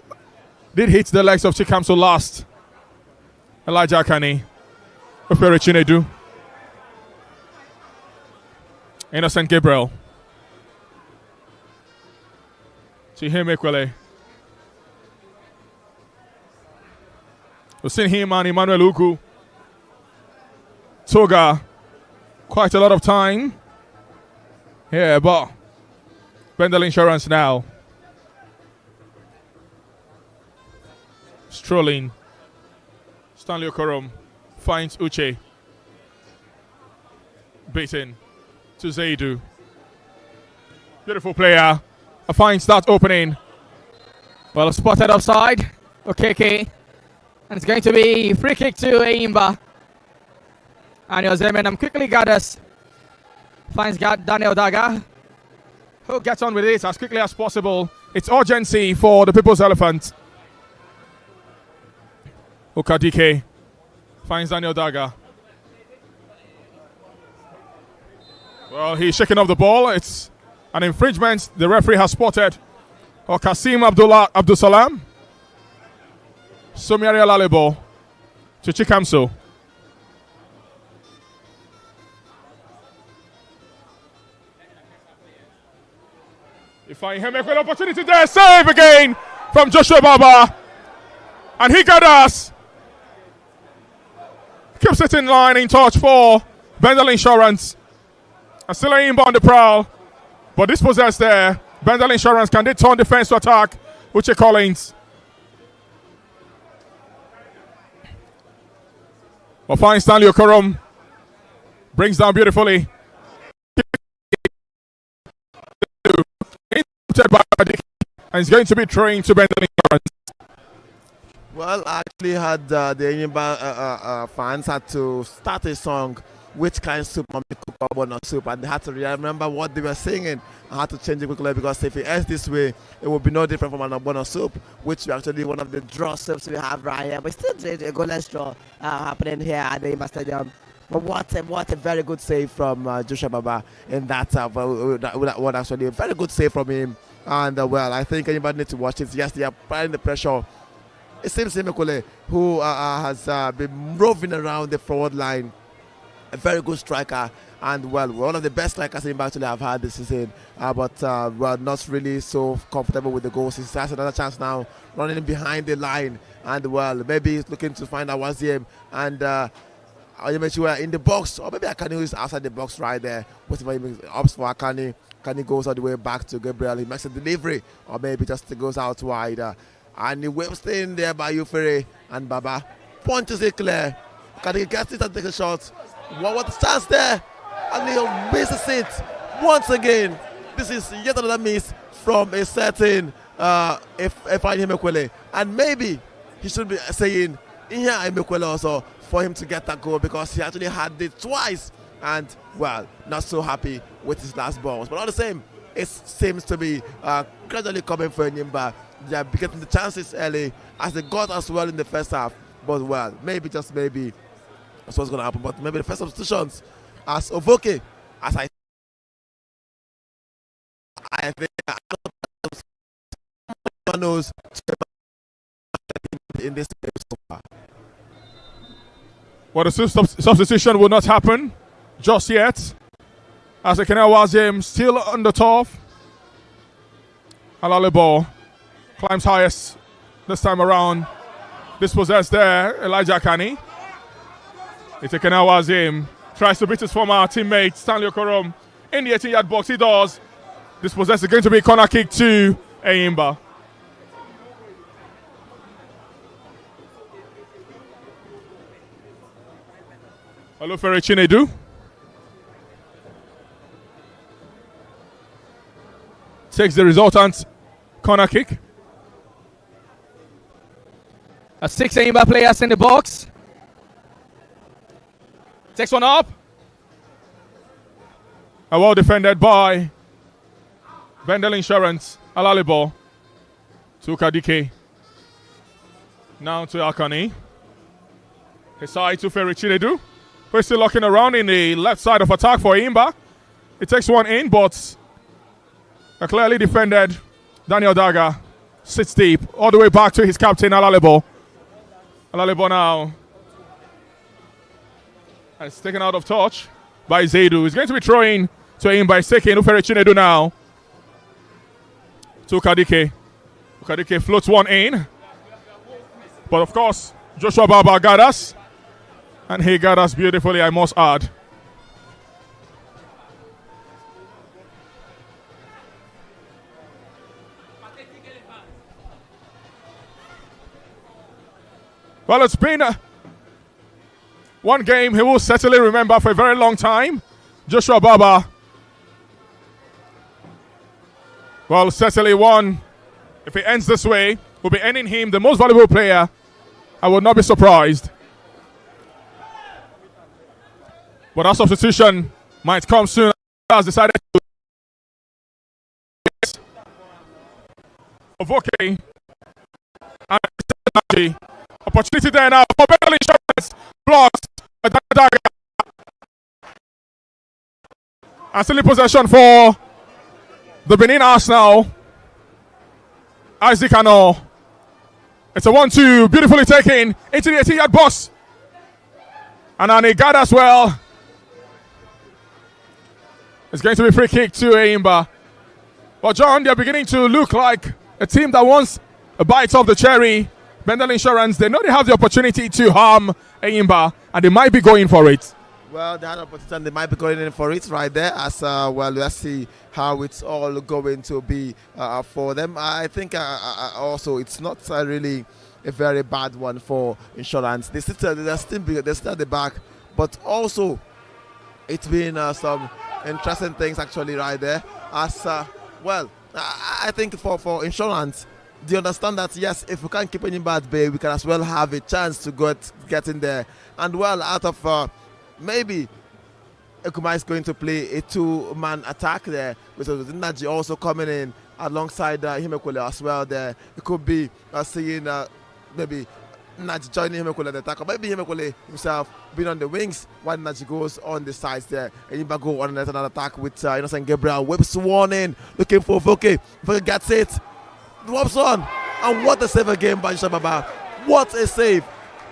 did hit the legs of Chikamso last. Elijah Akani. Ofere Chinedu. Innocent Gabriel. Chiheme Kwele. We've seen him and Emmanuel Uku. Toga. Quite a lot of time. Yeah, but Bendel Insurance now. Strolling. Stanley Okorom finds Uche. Beaten to Zaidu. Beautiful player. A fine start opening. Well spotted offside. Okay. And it's going to be free kick to ENYIMBA. And Yozemenam quickly gathers. Finds Daniel Daga, who gets on with it as quickly as possible. It's urgency for the People's Elephant. Okadike finds Daniel Daga. Well, he's shaking off the ball. It's an infringement the referee has spotted. Kasim Abdul Salam. Somiari Alalebo to Chikamso. If I him an opportunity there, save again from Joshua Baba. And he got us. Keeps it in line, in touch for Bendel Insurance. And still ENYIMBA on the prowl. But dispossessed there. Bendel Insurance, can they turn defense to attack? Uche Collins. Well, fine, Stanley Okorom brings down beautifully. And it's going to be throwing to Bendel Insurance. Well, I actually had the ENYIMBA fans had to start a song, which kind of soup, mommy cook up or not soup, and they had to remember what they were singing. I had to change it quickly because if it ends this way, it will be no different from an Ogbono soup, which is actually one of the draw soups we have right here. But still a goalless draw happening here at the ENYIMBA Stadium. But what a very good save from Joshua Baba in that one, actually a very good save from him. And well, I think anybody needs to watch it. Yes, they are applying the pressure. It seems Semekole, who has been roving around the forward line, a very good striker, and well, one of the best strikers in actually have had this season. But well, not really so comfortable with the goals. He has another chance now, running behind the line, and well, maybe he's looking to find Awaziem and Oyemechua in the box, or maybe Akani is outside the box right there. Whatever he opts for Akani. Akani goes all the way back to Gabriel. He makes a delivery, or maybe just goes out wide. And he whips in there by Ufere, and Baba punches it clear. Akani gets it and takes a shot. What a chance there! And he misses it once again. This is yet another miss from a certain Efrain Emekwele. And maybe he should be saying Iya Emekwele also for him to get that goal, because he actually had it twice. And well, not so happy with his last balls. But all the same, it seems to be gradually coming for ENYIMBA. They are getting the chances early, as they got as well in the first half. But well, maybe, just maybe, that's what's going to happen. But maybe the first substitutions, as Ovoke, as I think knows in this game so far. Well, the substitution will not happen just yet, as the Kenel Wazim still on the turf. Alalebo climbs highest this time around. Dispossessed there, Elijah Akani. It's a Kenel Wazim. Tries to beat his former teammate, Stanley Okorom, in the 18-yard box. He does. Dispossessed is going to be a corner kick to ENYIMBA. Olufere Chinedu. Takes the resultant corner kick. A 6 ENYIMBA players in the box. Takes one up. A well defended by Bendel Insurance. Alalebo to Kadike. Now to Akani. His side to Ferry Chinedu. We're still looking around in the left side of attack for ENYIMBA. It takes one in, but a clearly defended Daniel Daga sits deep all the way back to his captain Alalebo. Alalebo now And it's taken out of touch by Zaidu. He's going to be throwing to him by Seke Ufere Chinedu now. To Kadike. Kadike floats one in. But of course, Joshua Baba got us. And he got us beautifully, I must add. Well, it's been one game he will certainly remember for a very long time. Joshua Baba. Well, certainly one. If it ends this way, we'll be ending him the most valuable player. I would not be surprised. But that substitution might come soon. Has decided to Ovoke and opportunity there now for BENDEL Insurance. Blocked. And still in possession for the Benin Arsenal. Isaac Ano. It's a 1-2. Beautifully taken into the 18-yard box. And Anigad as well. It's going to be free kick to ENYIMBA. But John, they're beginning to look like a team that wants a bite of the cherry. BENDEL Insurance, they know they have the opportunity to harm ENYIMBA, and they might be going for it. Well, they had an opportunity and they might be going in for it right there. As well, let's see how it's all going to be for them. I think also it's not really a very bad one for Insurance. They're still at the back, but also it's been some interesting things actually right there. As well, I think for Insurance, they understand that yes, if we can't keep ENYIMBA at bay, we can as well have a chance to get in there. And well, out of maybe Ekuma is going to play a two-man attack there, with Naji also coming in alongside Himekwele as well there. It could be seeing maybe Naji joining Himekwele at the attack, or maybe Himekwele himself being on the wings while Naji goes on the sides there. And ENYIMBA go on another attack with Innocent Gabriel. Whips one in, looking for Voke. Voke gets it. Drops on. And what a save again by Joshua Baba. What a save.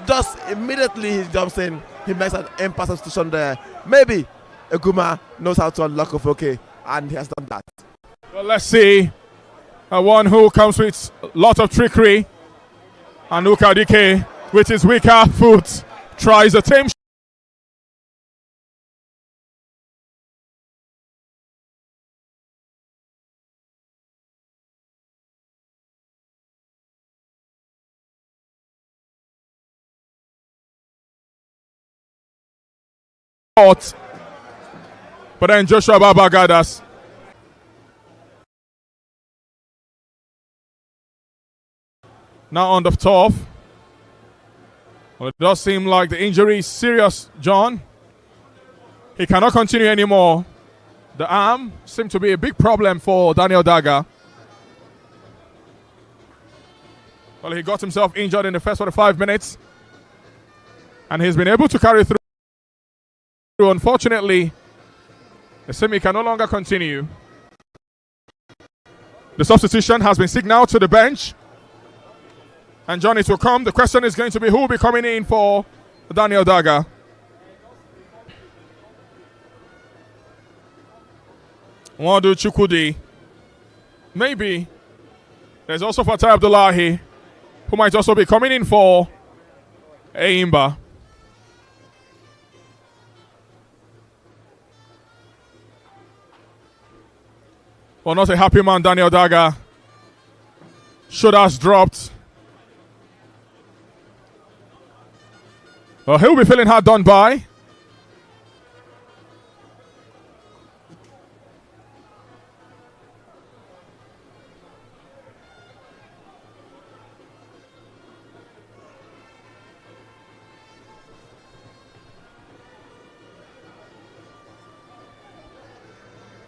Just immediately he jumps in. He makes an impasse substitution there. Maybe Ekuma knows how to unlock Voke, and he has done that. Well, let's see. One who comes with a lot of trickery. And Ukadike, with his weaker foot, tries the same shot. But then Joshua Baba got us. Now on the top. Well, it does seem like the injury is serious, John. He cannot continue anymore. The arm seemed to be a big problem for Daniel Daga. Well, he got himself injured in the first 45 minutes. And he's been able to carry through. Unfortunately, the semi can no longer continue. The substitution has been signaled to the bench. And John, it will come. The question is going to be who will be coming in for Daniel Daga. Wadu Chukudi. Maybe. There's also Fatai Abdullahi, who might also be coming in for ENYIMBA. Well, not a happy man, Daniel Daga. Shoulders dropped. Well, he'll be feeling hard done by.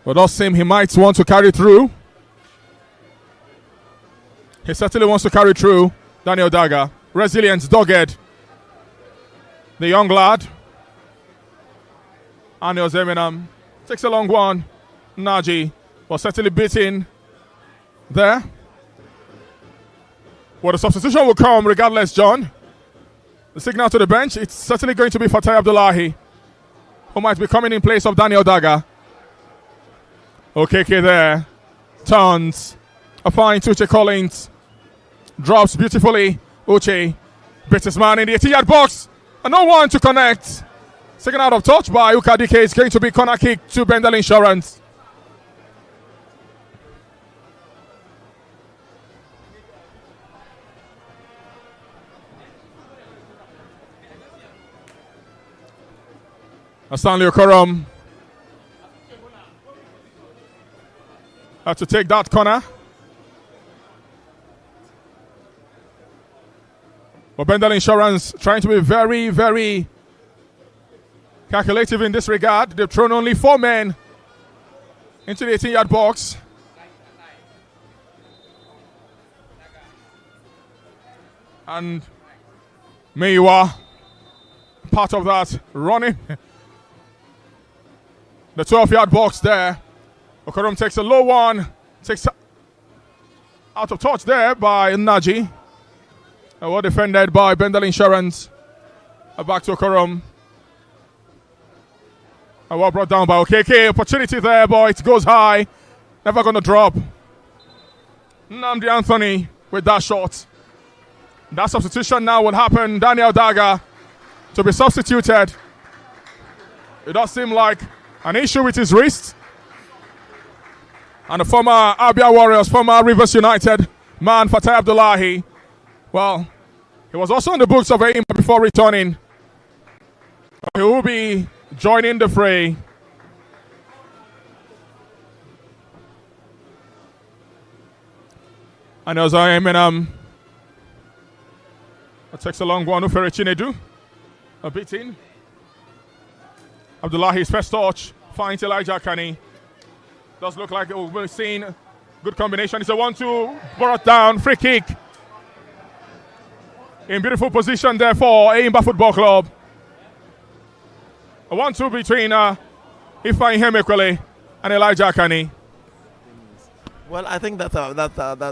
But it does seem he might want to carry through. He certainly wants to carry through. Daniel Daga. Resilient, dogged. The young lad. Anil Zeminam takes a long one. Naji was certainly beaten there. Well, the substitution will come regardless, John. The signal to the bench, it's certainly going to be Fatai Abdullahi. who might be coming in place of Daniel Daga. Okay, there. Turns. A fine to Uche Collins. Drops beautifully. Uche. Beats his man in the 18-yard box. And no one to connect. Second out of touch by Ukadike. It's going to be corner kick to Bendel Insurance. Stanley Okorom had to take that corner. But Bendel Insurance trying to be very, very calculative in this regard. They've thrown only 4 men into the 18-yard box. And Meiwa, part of that, running the 12-yard box there. Okorom takes a low one, takes out of touch there by Naji. And well defended by Bendel Insurance. Back to Okorom. And well brought down by OKK. Opportunity there, but it goes high. Never going to drop. Nnamdi Anthony with that shot. That substitution now will happen. Daniel Daga to be substituted. It does seem like an issue with his wrist. And the former Abia Warriors, former Rivers United man, Fatai Abdullahi. Well, he was also on the books of ENYIMBA before returning. He will be joining the fray. And as I am it takes a long one. Ufere Chinedu. A beating. Abdullahi's first touch. Finds Elijah Kani. Does look like we're seeing good combination. It's a 1-2. Brought down. Free kick. In beautiful position there for ENYIMBA Football Club. A 1-2 between Ifeanyi Hemekwele and Elijah Kani. Well, I think that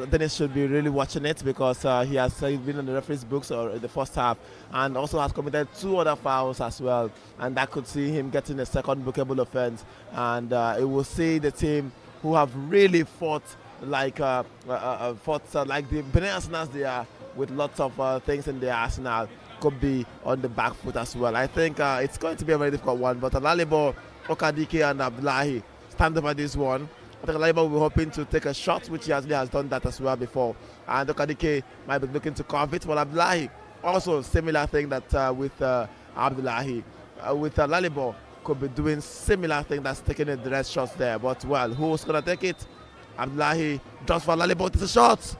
Dennis should be really watching it because he has been in the referee's books or in the first half and also has committed 2 other fouls as well. And that could see him getting a second bookable offense. And it will see the team who have really fought like the Benin Arsenals they are with lots of things in their arsenal could be on the back foot as well. I think it's going to be a very difficult one. But Alalibo, Okadike and Abdullahi stand over this one. I think Alalibo will be hoping to take a shot, which he has done that as well before. And Okadike might be looking to carve it. But Abdullahi, also similar thing that with Abdullahi, with Alalibo, could be doing similar thing that's taking the direct shots there. But well, who's going to take it? Abdullahi just for Alalibo to the shot.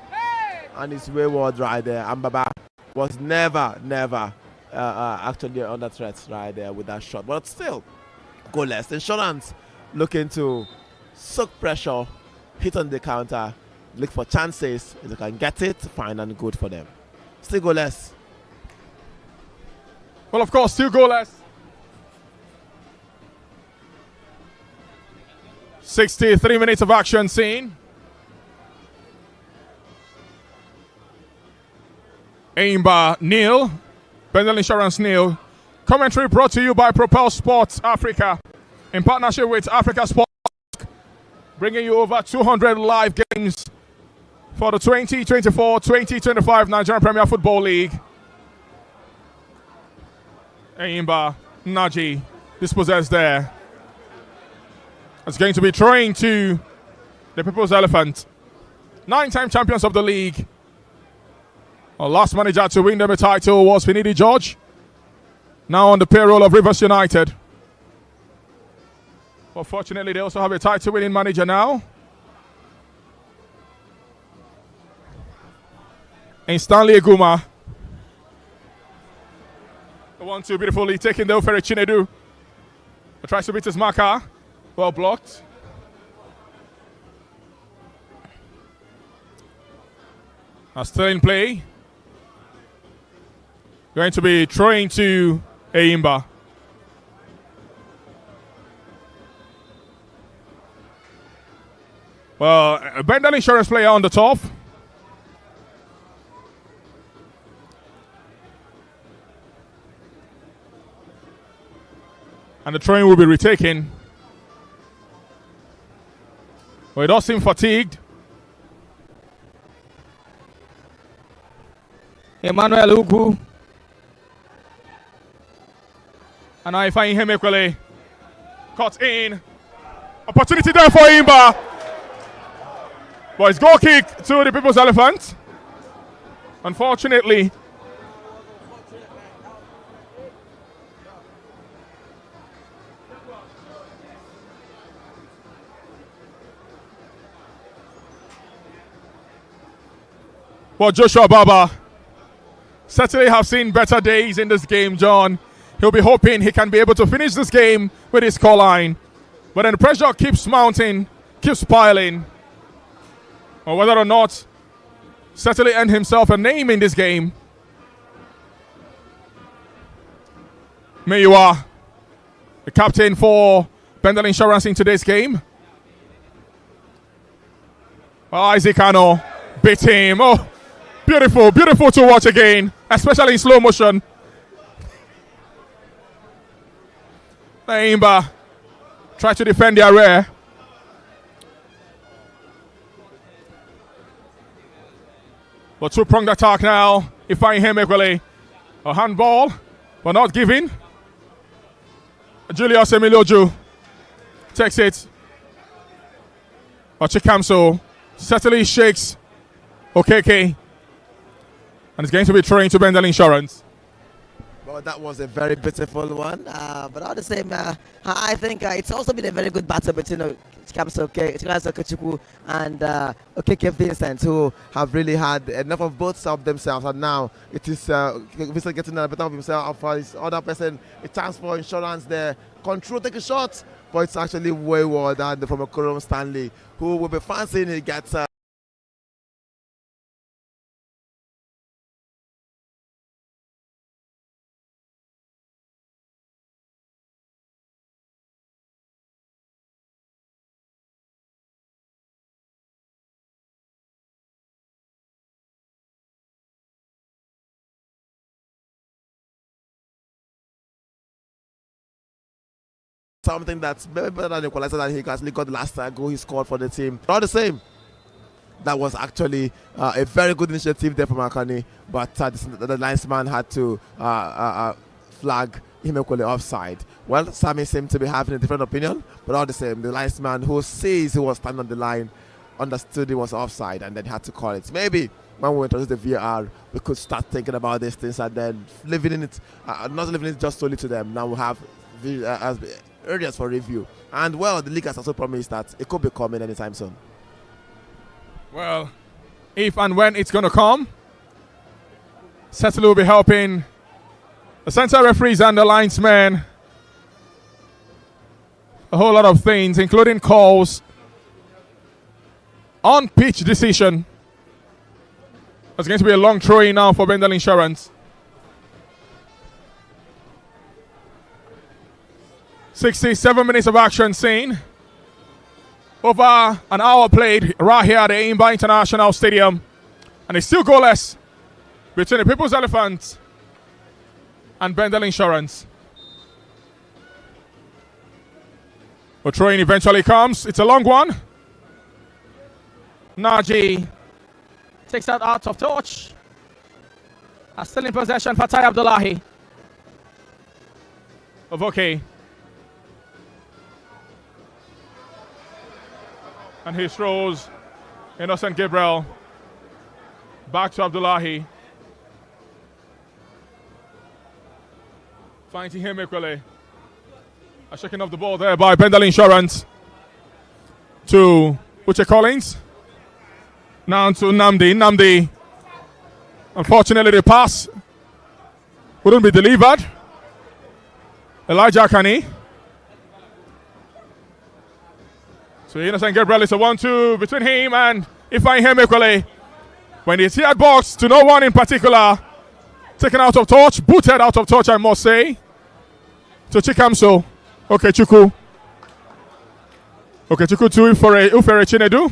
And it's wayward right there. Ambaba was never actually under threat right there with that shot. But still, goalless. Insurance looking to soak pressure, hit on the counter, look for chances. If they can get it, fine and good for them. Still goalless. Well, of course, still goalless. 63 minutes of action seen. ENYIMBA nil, Bendel Insurance nil. Commentary brought to you by Propel Sports Africa in partnership with Africa Sports, bringing you over 200 live games for the 2024-2025 Nigerian Premier Football League. ENYIMBA, Naji, dispossessed there. It's going to be throwing to the People's Elephant. 9-time champions of the league. Our last manager to win them a title was Finidi George. Now on the payroll of Rivers United. But fortunately, they also have a title-winning manager now. And Stanley Eguma. The 1-2 beautifully taking the Ofere Chinedu. Tries to beat his marker. Well blocked. Still in play. Going to be throwing to ENYIMBA. Well, a Bendel Insurance player on the top. And the train will be retaken. Well, he does seem fatigued. Emmanuel Ugu. And now I find him equally. Cut in. Opportunity there for ENYIMBA. But it's goal kick to the People's Elephant. Unfortunately. But Joshua Baba certainly have seen better days in this game, John. He'll be hoping he can be able to finish this game with his scoreline. But then the pressure keeps mounting, keeps piling. Or whether or not certainly earned himself a name in this game. Mayua, the captain for BENDEL Insurance in today's game. Isaac Ano beat him. Oh, beautiful, beautiful to watch again, especially in slow motion. ENYIMBA try to defend their rear. But two-pronged attack now. If I him equally. A handball, but not given. Julius Emilioju takes it. But Chikamso certainly shakes Okeke. And it's going to be thrown to BENDEL Insurance. Well, that was a very beautiful one. But all the same, I think it's also been a very good battle between Chikamso Okechukwu and Okeke Vincent, who have really had enough of both of themselves. And now it is Vincent getting a better of himself for his other person. A chance for Insurance there. Control, take a shot. But it's actually wayward and from Okoro Stanley, who will be fancying he gets. Something that's maybe better than the equalizer that he actually got the last goal he scored for the team. All the same, that was actually a very good initiative there from Akani, but the linesman had to flag him equally offside. Well, Sammy seemed to be having a different opinion, but all the same, the linesman who says he was standing on the line understood he was offside and then had to call it. Maybe when we introduce the VAR, we could start thinking about these things and then leaving it, not leaving it just solely to them. Now we have areas for review, and well, the league has also promised that it could be coming anytime soon. Well, if and when it's going to come, certainly will be helping the center referees and the linesmen a whole lot of things, including calls on pitch decision. It's going to be a long throw-in now for BENDEL Insurance. 67 minutes of action seen. Over an hour played right here at the ENYIMBA International Stadium. And it's still goalless between the People's Elephant and BENDEL Insurance. But throw-in eventually comes. It's a long one. Naji Takes that out of touch. Still in possession for Tai Abdullahi. Ovoke. And he throws Innocent Gabriel back to Abdullahi. Finding him equally. A shaking of the ball there by BENDEL Insurance to Uche Collins. Now to Namdi. Unfortunately, the pass wouldn't be delivered. Elijah Akani. So Innocent Gabriel is a 1-2 between him and Ifeanyi Hemekole. When he's here at box to no one in particular. Taken out of touch, booted out of touch, I must say. To Chikamso. Okechukwu. Okechukwu to Ufere Chinedu.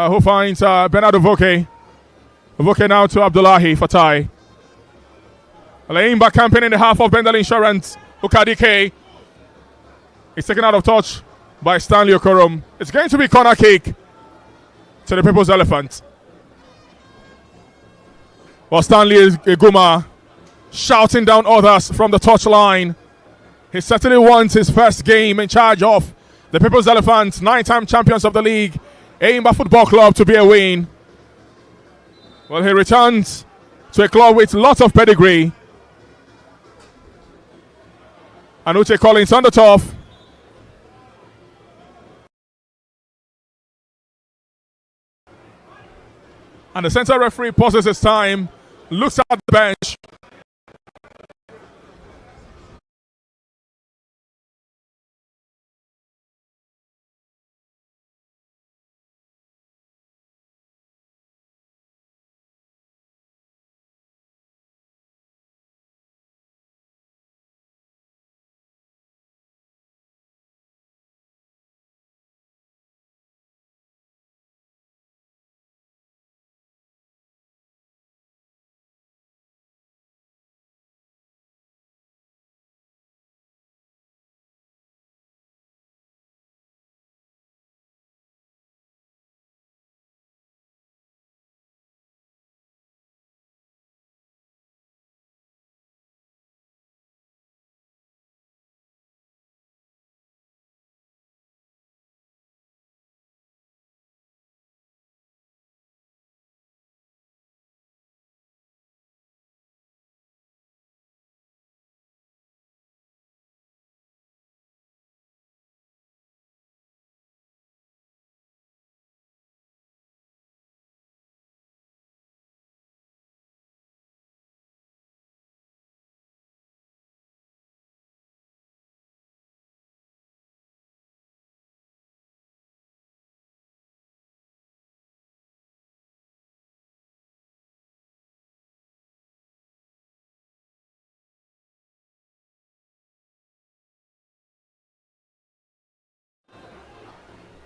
Who finds Bernardo Voke. Voke now to Abdullahi Fatai. ENYIMBA campaign in the half of BENDEL Insurance. Ukadike is taken out of touch by Stanley Okorom. It's going to be corner kick to the People's Elephant. While Stanley Iguma shouting down others from the touchline. He certainly wants his first game in charge of the People's Elephants, 9-time champions of the league, ENYIMBA Football Club, to be a win. Well, he returns to a club with lots of pedigree. And Uche Collins on the top. And the center referee pauses his time, looks at the bench.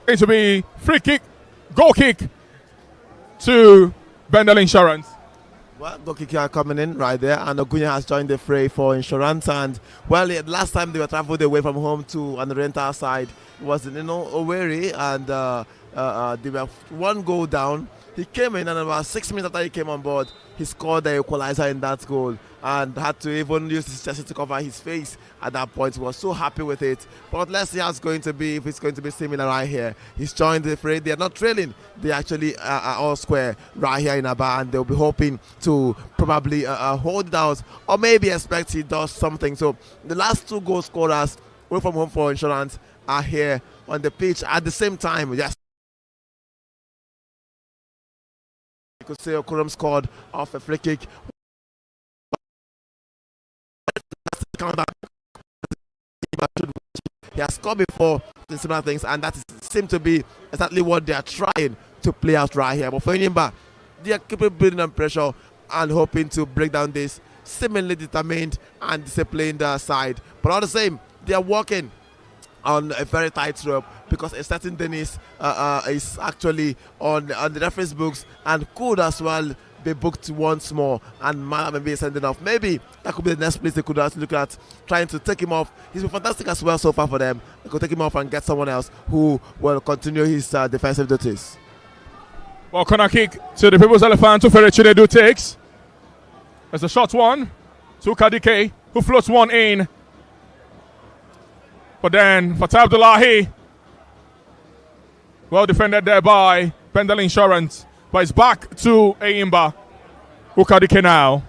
Going to be free kick, goal kick to BENDEL Insurance. Well, goal kick are coming in right there, and Ogunya has joined the fray for Insurance. And well, last time they were traveled away from home to on the rental side, it was Owerri, and they were one goal down. He came in, and about 6 minutes after he came on board, he scored the equalizer in that goal and had to even use his chest to cover his face at that point. He was so happy with it. But let's see how it's going to be, if it's going to be similar right here. He's joined the fray. They're not trailing. They actually are all square right here in Aba, and they'll be hoping to probably hold it out, or maybe expect he does something. So the last two goal scorers away from home for Insurance are here on the pitch at the same time. Yes. You could say Okorom scored off a free kick. He has scored before in similar things, and that seems to be exactly what they are trying to play out right here. But for ENYIMBA, they are keeping building on pressure and hoping to break down this seemingly determined and disciplined side. But all the same, they are working on a very tight rope, because a certain Dennis is actually on the referee's books and could as well be booked once more, and might maybe sending off. Maybe that could be the next place they could look at, trying to take him off. He's been fantastic as well so far for them. They could take him off and get someone else who will continue his defensive duties. Well, corner kick to the People's Elephant. Ufere Chinedu takes. There's a short one to Kadike, who floats one in. But then Fatah Abdullahi, well defended there by BENDEL Insurance. But it's back to ENYIMBA. Ukadike now.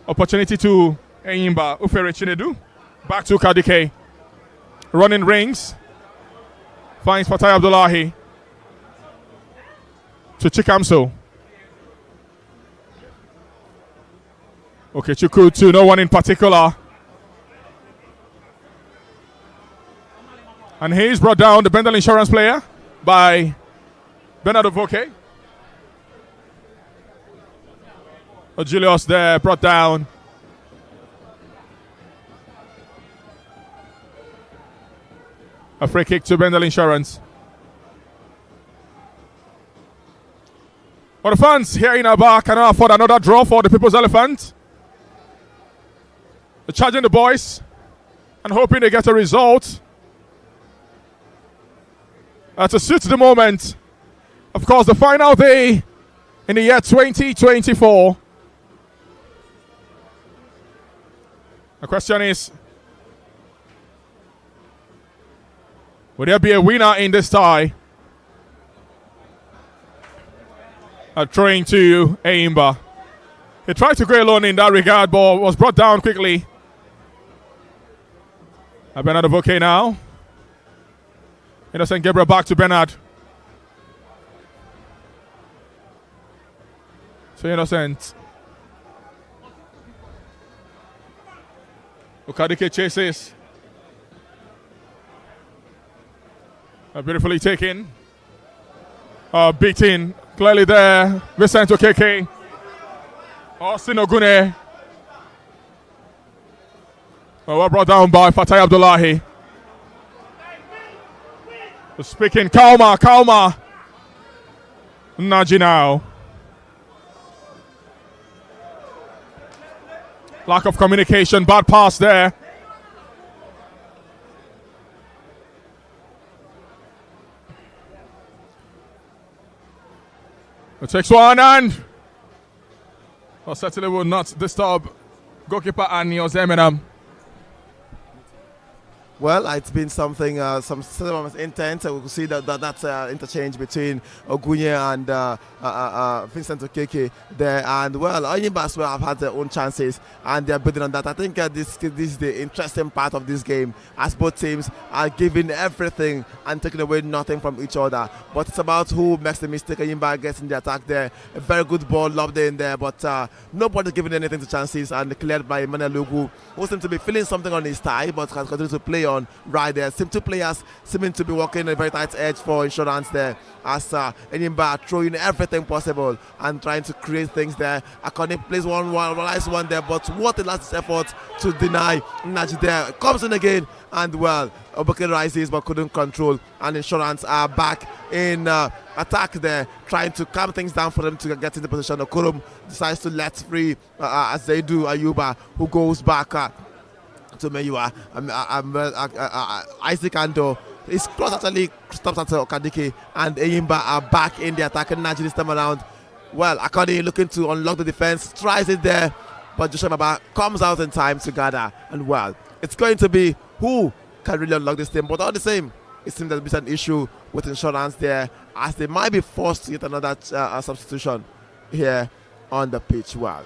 Opportunity to ENYIMBA. Ufere Chinedu. Back to Ukadike. Running rings. Finds Fatah Abdullahi. To Chikamso. Okay, Chuku to no one in particular. And he's brought down the BENDEL Insurance player by Bernardo Voke. Julius there brought down. A free kick to BENDEL Insurance. But the fans here in Aba cannot afford another draw for the People's Elephant. They're charging the boys and hoping they get a result. To suit the moment. Of course, the final day in the year 2024. The question is, will there be a winner in this tie? Throwing to ENYIMBA. He tried to go alone in that regard, but was brought down quickly. Bernard Ovoke now. Innocent Gabriel back to Bernard. So Innocent. Okadike chases. Beautifully taken. Beaten. Clearly there. Vincent Okeke. Austin Ogune. Well brought down by Fatai Abdullahi. Speaking, Kalma. Naji now. Lack of communication, bad pass there. It takes one and certainly will not disturb goalkeeper Anio Zeminam. Well, it's been something, some intent. We could see that interchange between Ogunye and Vincent Okeke there. And well, ENYIMBA as well have had their own chances and they're building on that. I think this is the interesting part of this game, as both teams are giving everything and taking away nothing from each other. But it's about who makes the mistake. ENYIMBA gets in the attack there. A very good ball lobbed in there, but nobody giving anything to chances, and cleared by Emmanuel Lugu, who seems to be feeling something on his thigh, but can continue to play on right there. Two players seeming to be working a very tight edge for insurance there, as ENYIMBA throwing everything possible and trying to create things there. Akoni plays one nice one there, but what a last effort to deny Naji there. Comes in again, and well, Oboke rises but couldn't control, and insurance are back in attack there, trying to calm things down for them to get in the position. Okurum decides to let free as they do Ayuba, who goes back to Meyua. Isaac Ando. His cross actually stops at Okadike, and ENYIMBA are back in the attack. And Naji this time around. Well, Akadi looking to unlock the defense, tries it there, but Joshua Baba comes out in time to gather. And well, it's going to be who can really unlock this team. But all the same, it seems there's been an issue with insurance there, as they might be forced to get another substitution here on the pitch. Well,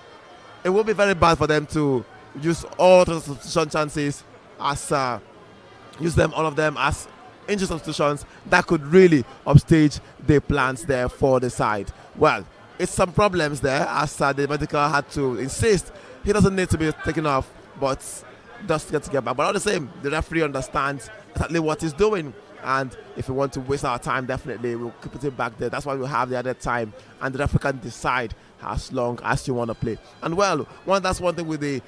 it will be very bad for them to use all the substitution chances as all of them as injury substitutions that could really upstage the plans there for the side. Well, it's some problems there, as the medical had to insist he doesn't need to be taken off, but just get back. But all the same, the referee understands exactly what he's doing, and if we want to waste our time, definitely we'll keep it back there. That's why we have the other time, and the referee can decide as long as you want to play. And well, that's one thing with the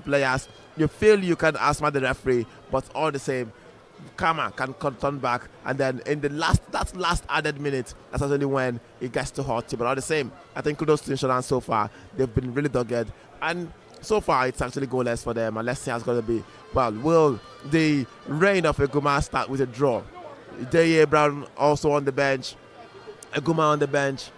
players. You feel you can outsmart the referee, but all the same, karma can turn back, and then in the last added minute, that's only when it gets to hurt you. But all the same, I think kudos to insurance so far. They've been really dogged, and so far it's actually goalless for them. And let's see how it's going to be. Well, will the reign of Eguma start with a draw? J.A. Brown also on the bench, Eguma on the bench.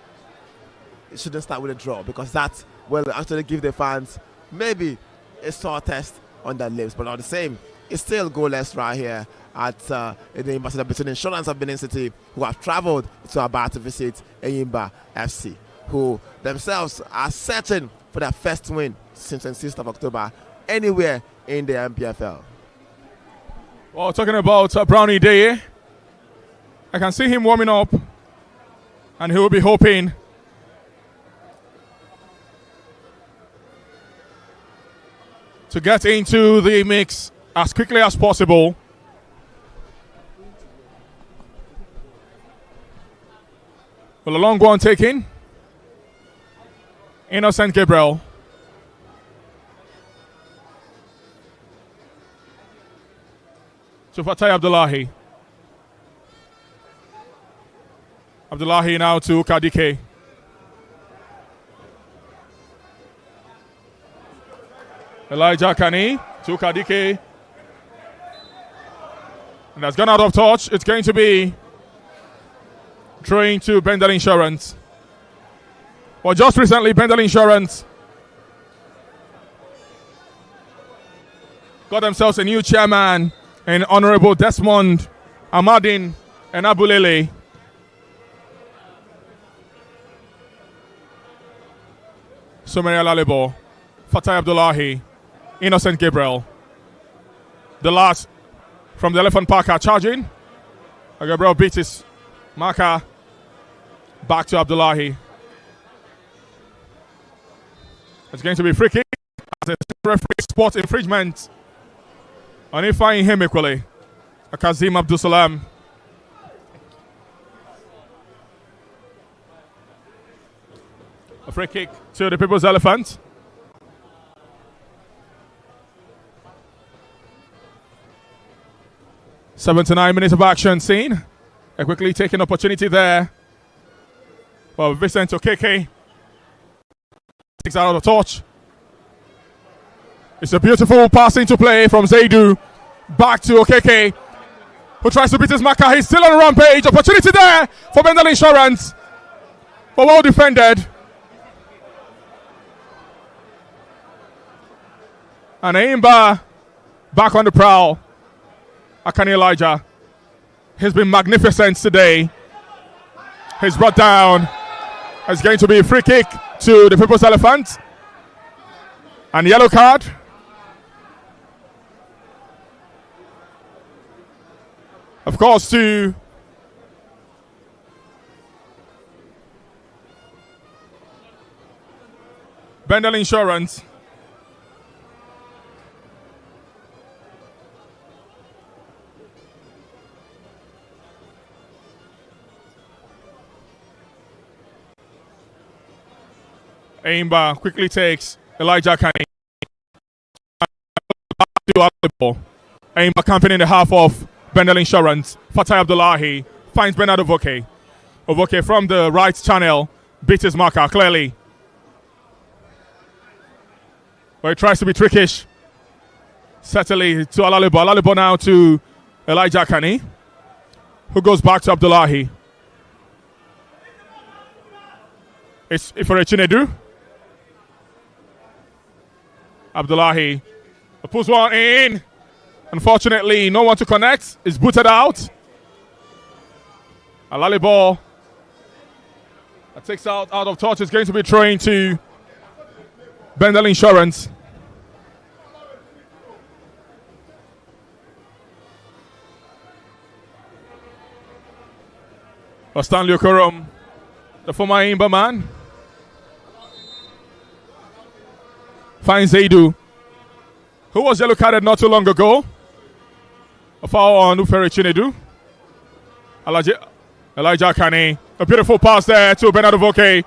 It shouldn't start with a draw, because that will actually give the fans maybe a sore test on their lips. But all the same, it's still goalless right here at the ambassador between Insurance of Benin City, who have traveled to Aba to visit ENYIMBA FC, who themselves are searching for their first win since the 6th of October anywhere in the NPFL. Well, talking about Brownie Day, I can see him warming up, and he will be hoping to get into the mix as quickly as possible. Well, a long one taken. Innocent Gabriel. To Fatai Abdullahi. Abdullahi now to Kadike. Elijah Kani to Kadike. And that's gone out of touch. It's going to be throwing to BENDEL Insurance. Well, just recently, BENDEL Insurance got themselves a new chairman in Honorable Desmond Amadin and Abulele. Sumeria Lalibo, Fatai Abdullahi, Innocent Gabriel. The last from the Elephant Parker charging. Gabriel beats his marker. Back to Abdullahi. It's going to be free kick. As a referee spot infringement. And if I him equally. Kazim Abdul Salam. A free kick to the People's Elephant. "79 minutes of action seen. A quickly taken opportunity there. Well, Vincent Okeke takes out of the touch. It's a beautiful pass into play from Zaidu. Back to Okeke, who tries to beat his marker. He's still on a rampage. Opportunity there for BENDEL Insurance. But well defended. And ENYIMBA back on the prowl. Akani Elijah. He's been magnificent today. He's brought down. It's going to be a free kick to the People's Elephant. And yellow card. Of course, to BENDEL Insurance. ENYIMBA quickly takes Elijah Kane. ENYIMBA camping in the half of BENDEL Insurance. Fatai Abdullahi finds Bernard Ovoke. Ovoke from the right channel beats his marker clearly. But he tries to be trickish. Certainly to Alalibo. Alalibo now to Elijah Kane, who goes back to Abdullahi. It's Ifere Chinedu. Abdullahi puts one in. Unfortunately, no one to connect. It's booted out. Alalibo takes out of touch. It's going to be throwing to BENDEL Insurance. Stanley Okorom, the former ENYIMBA man, finds Zaidu, who was yellow carded not too long ago. A foul on Ufere Chinedu. Elijah Kane. A beautiful pass there to Bernardo Voke.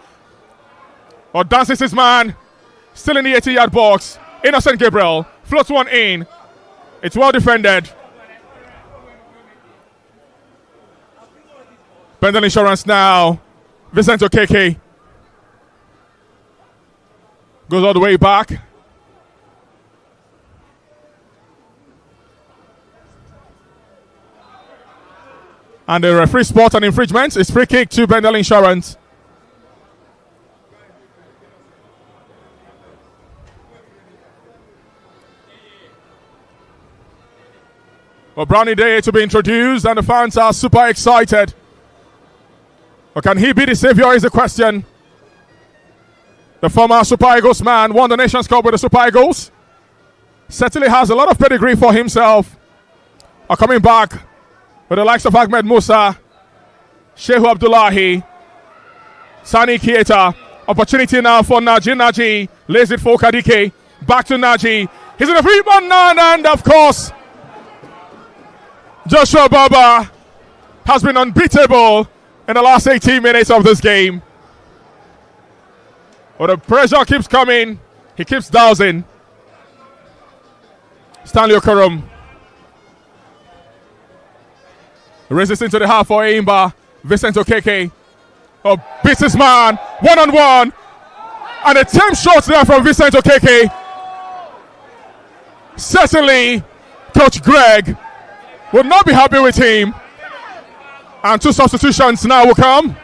Or dances his man. Still in the 80-yard box. Innocent Gabriel floats one in. It's well defended. BENDEL Insurance now. Vincent Okeke goes all the way back. And the referee spot an infringement. It's free kick to BENDEL Insurance. Well, Brownie Day to be introduced, and the fans are super excited. But can he be the savior is the question. The former Super Eagles man won the Nations Cup with the Super Eagles. Certainly has a lot of pedigree for himself. Coming back with the likes of Ahmed Musa, Shehu Abdullahi, Sani Kieta. Opportunity now for Naji. Naji lays it for Kadike. Back to Naji. He's in a free one now, and of course, Joshua Baba has been unbeatable in the last 18 minutes of this game. But the pressure keeps coming. He keeps dousing. Stanley Okorom raises into the half for ENYIMBA. Vincent Okeke beats his man one-on-one. And a temp shot there from Vincent Okeke. Certainly, Coach Greg will not be happy with him. And 2 substitutions now will come.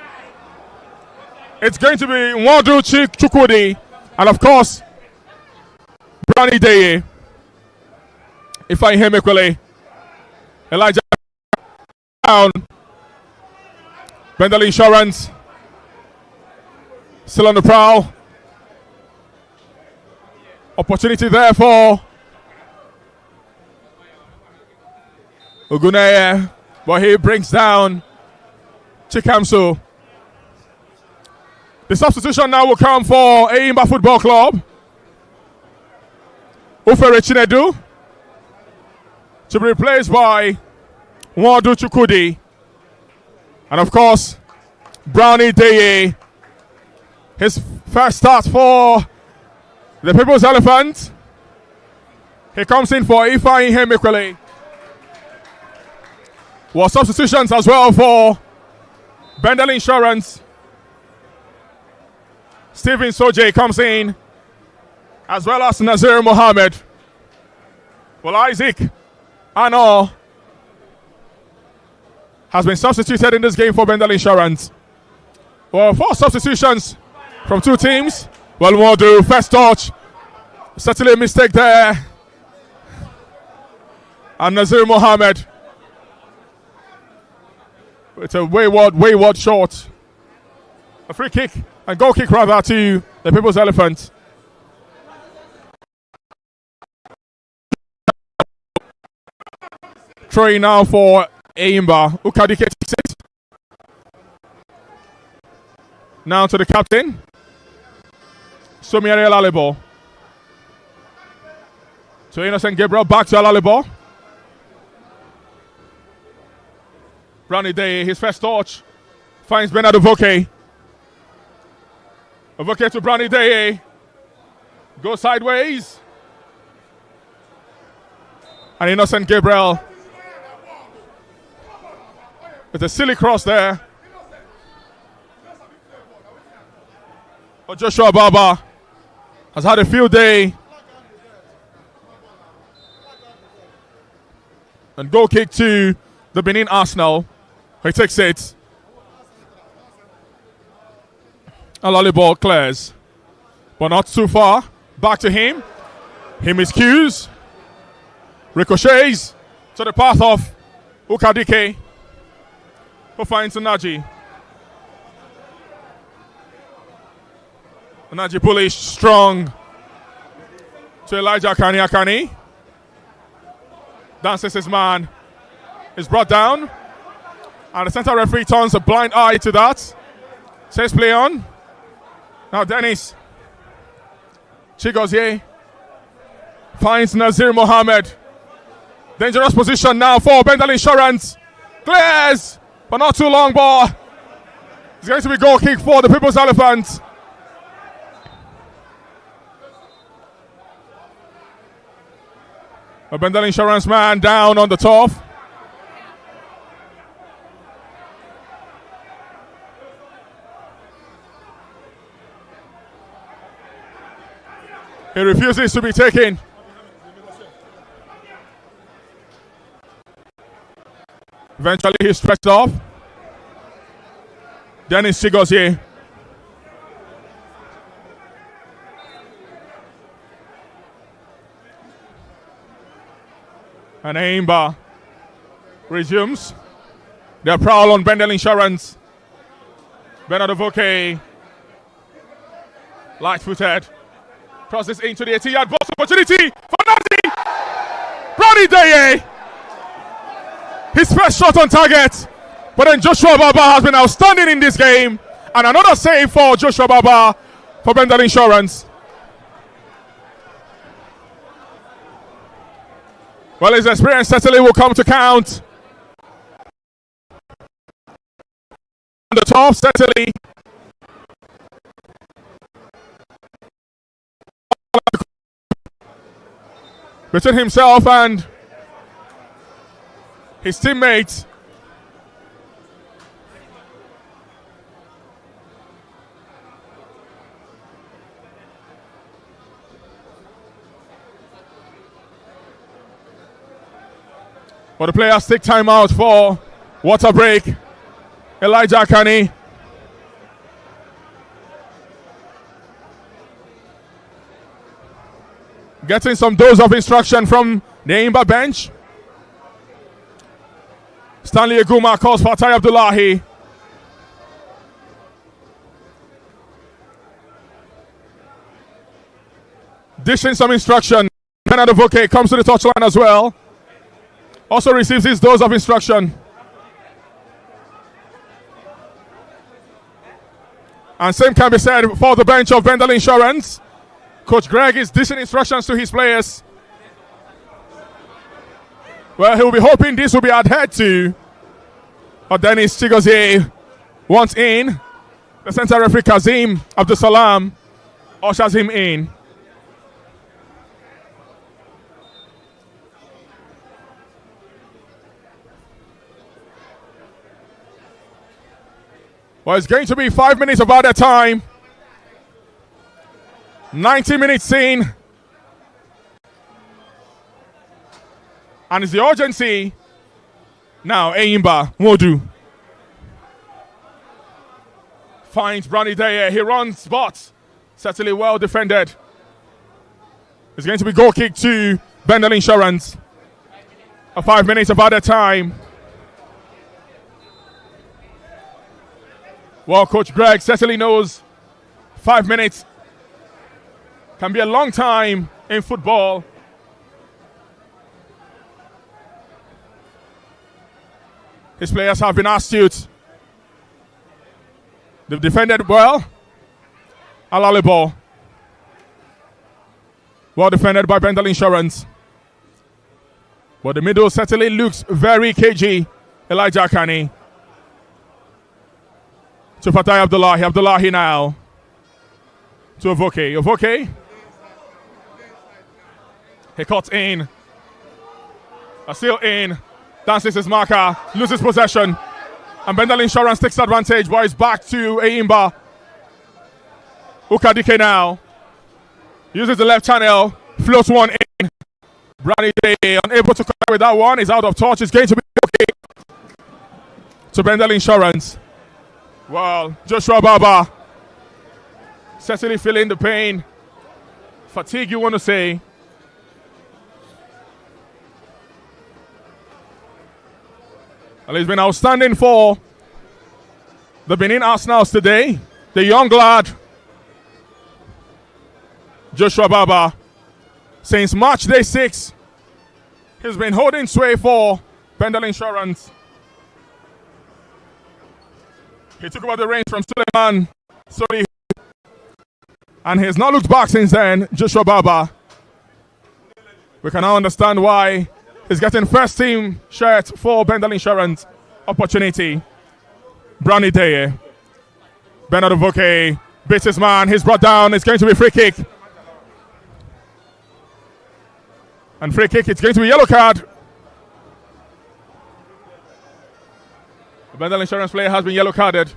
It's going to be Nwadu Chukwudi and, of course, Brownie Deye. If I hear Mekwele, Elijah down. BENDEL Insurance still on the prowl. Opportunity there for Oguneye, but he brings down Chikamso. The substitution now will come for ENYIMBA Football Club. Ufere Chinedu to be replaced by Nwadu Chukwudi. And of course, Brownie Deye. His first start for the People's Elephant. He comes in for Ifeanyi Mekwele. Well, substitutions as well for BENDEL Insurance. Stephen Soje comes in, as well as Nazir Mohammed. Well, Isaac Ano has been substituted in this game for BENDEL Insurance. Well, 4 substitutions from 2 teams. Well, more do first touch. Certainly a mistake there. And Nazir Mohammed. It's a wayward shot. A free kick, and goal kick rather, to the People's Elephant. Throwing now for ENYIMBA. Ukadike takes it. Now to the captain. Somiari Alalibo. To Innocent Gabriel, back to Alalibo. Brownie Deye, his first touch. Finds Bernard Ovoke. Ovoke to Brownie Deye. Goes sideways. And Innocent Gabriel with a silly cross there. But Joshua Baba has had a field day. And goal kick to the Benin Arsenal. He takes it. Alalibo clears. But not too far. Back to him. He miscues. Ricochets to the path of Ukadike, who finds Naji. Naji bullish, strong to Elijah Akani. Dances his man. Is brought down. And the center referee turns a blind eye to that. Says play on. Now Dennis Chigozie finds Nazir Mohammed. Dangerous position now for BENDEL Insurance. Clears, but not too long ball. It's going to be goal kick for the People's Elephant. A BENDEL Insurance man down on the turf. He refuses to be taken. Eventually he's stretched off. Dennis Chigozie. And ENYIMBA resumes their prowl on BENDEL Insurance. Bernard Ovoke, light-footed, crosses into the 18-yard box. Opportunity for Nazi. Brownie Deye. His first shot on target. But then Joshua Baba has been outstanding in this game. And another save for Joshua Baba for BENDEL Insurance. Well, his experience certainly will come to count. On the top, certainly. Between himself and his teammates. But the players take time out for water break. Elijah Akani. Getting some dose of instruction from the ENYIMBA bench. Stanley Aguma calls for Fatai Abdullahi. Dishing some instruction. Bernard Ovoke comes to the touchline as well. Also receives his dose of instruction. And same can be said for the bench of BENDEL Insurance. Coach Greg is dishing instructions to his players. Well, he'll be hoping this will be adhered to. But Dennis Chigozie wants in. The center referee Kazim Abdusalam ushers him in. Well, it's going to be 5 minutes of added time. 90 minutes in. And it's the urgency. Now, ENYIMBA, Modu. Finds Brownie Deye. He runs, but certainly well defended. It's going to be goal kick to BENDEL Insurance. 5 minutes of added time. Well, Coach Greg certainly knows 5 minutes can be a long time in football. His players have been astute. They've defended well. Alalebo. Well defended by BENDEL Insurance. But the middle certainly looks very cagey. Elijah Akani. To Fatai Abdullahi. Abdullahi now. To Ovoke. Ovoke. He cuts in. Still in. Dances his marker. Loses possession. And BENDEL Insurance takes advantage. But it's back to ENYIMBA. Ukadike now. Uses the left channel. Floats one in. Brownie Day unable to connect with that one. He's out of touch. It's going to be okay. To BENDEL Insurance. Well, Joshua Baba certainly feeling the pain. Fatigue, you want to say. Well, he's been outstanding for the Benin Arsenals today. The young lad, Joshua Baba, since March day 6, he's been holding sway for BENDEL Insurance. He took over the reins from Suleiman Soli, and he's not looked back since then. Joshua Baba. We can now understand why he's getting first team shirt for BENDEL Insurance opportunity. Brownie Deye. Bernard Ovoke beats his man. He's brought down. It's going to be free kick. And free kick, it's going to be yellow card. The BENDEL Insurance player has been yellow carded.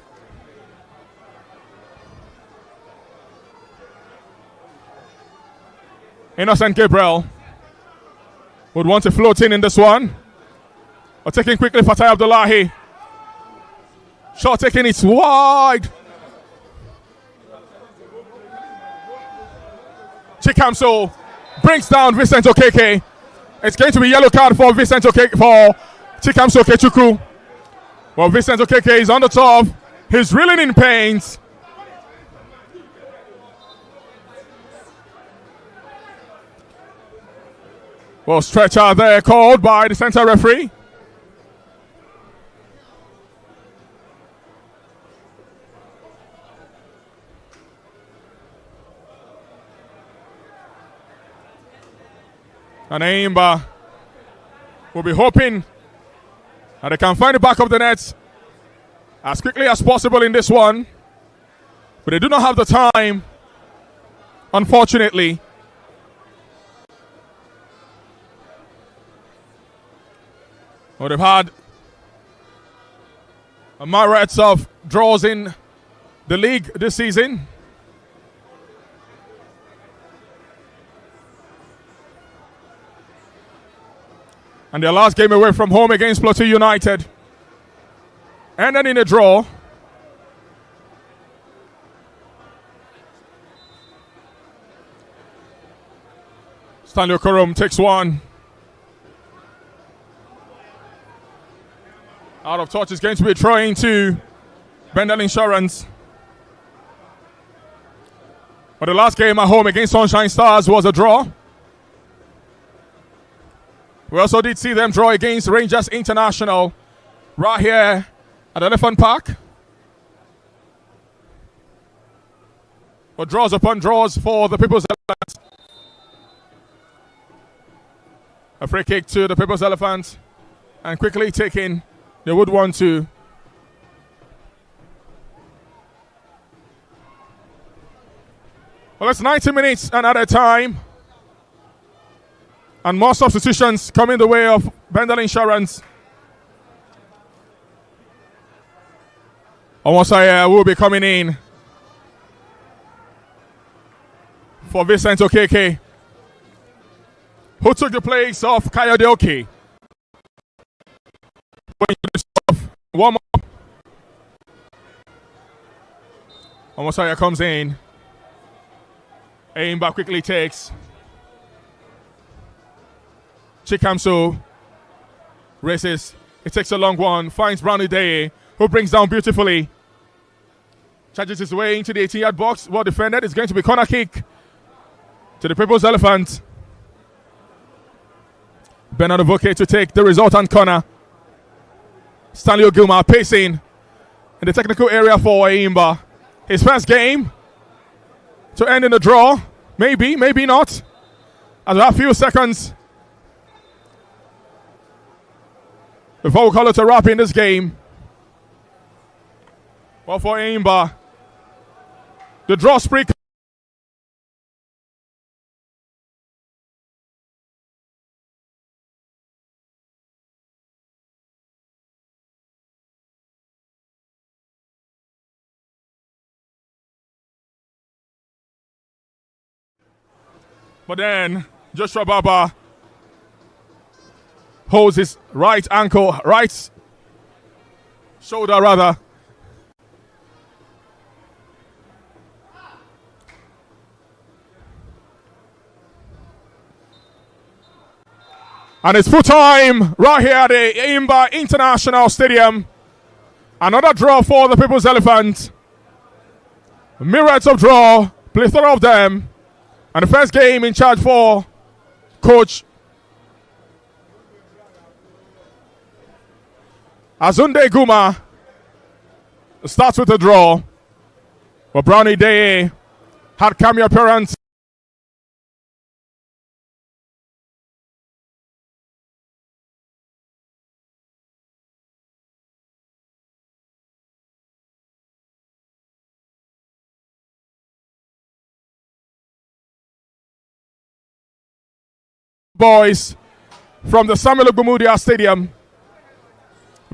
Innocent Gabriel would want to float in this one. But taking quickly Fatai Abdullahi. Shot taking it wide. Chikamso brings down Vincent Okeke. It's going to be yellow card for Vincent Okeke, for Chikamso Okechukwu. Well, Vincent Okeke is on the top. He's reeling in pains. Well, stretcher there called by the center referee. And ENYIMBA will be hoping that they can find the back of the net as quickly as possible in this one. But they do not have the time, unfortunately. Well, they've had a myriad of draws in the league this season. And their last game away from home against Plateau United. And then in a draw. Stanley Okorom takes one. Out of touch is going to be throwing to BENDEL Insurance. But the last game at home against Sunshine Stars was a draw. We also did see them draw against Rangers International right here at Elephant Park. But draws upon draws for the People's Elephants. A free kick to the People's Elephants. And quickly taken. They would want to. Well, it's 90 minutes and at a time. And more substitutions coming the way of BENDEL Insurance. Omosaya will be coming in for Vincent Okeke, who took the place of Kayode Oki. Warm up. Omosaya comes in. ENYIMBA quickly takes. Chikamso races. It takes a long one. Finds Brownie Day, who brings down beautifully. Charges his way into the 18-yard box. Well defended. It's going to be corner kick to the People's Elephant. Bernardo Voke to take the resultant corner. Stanley Oguma pacing in the technical area for ENYIMBA. His first game to end in a draw. Maybe, maybe not. As we have a few seconds before we call it a wrap in this game. Well, for ENYIMBA, the draw spree. But then Joshua Baba holds his right ankle, right shoulder rather. And it's full time right here at the ENYIMBA International Stadium. Another draw for the People's Elephant. Myriads of draw, plethora of them. And the first game in charge for Coach Azunde Guma starts with a draw. But Brownie Day had cameo appearance. Boys from the Samuel Ogbomudia Stadium.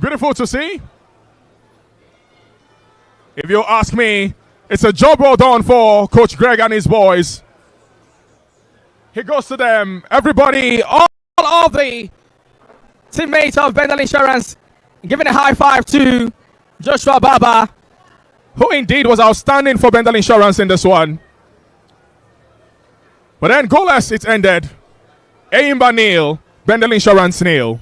Beautiful to see. If you ask me, it's a job well done for Coach Greg and his boys. He goes to them. Everybody, All of the teammates of BENDEL Insurance giving a high five to Joshua Baba, who indeed was outstanding for BENDEL Insurance in this one. But then goalless, it ended. ENYIMBA nil, BENDEL Insurance nil.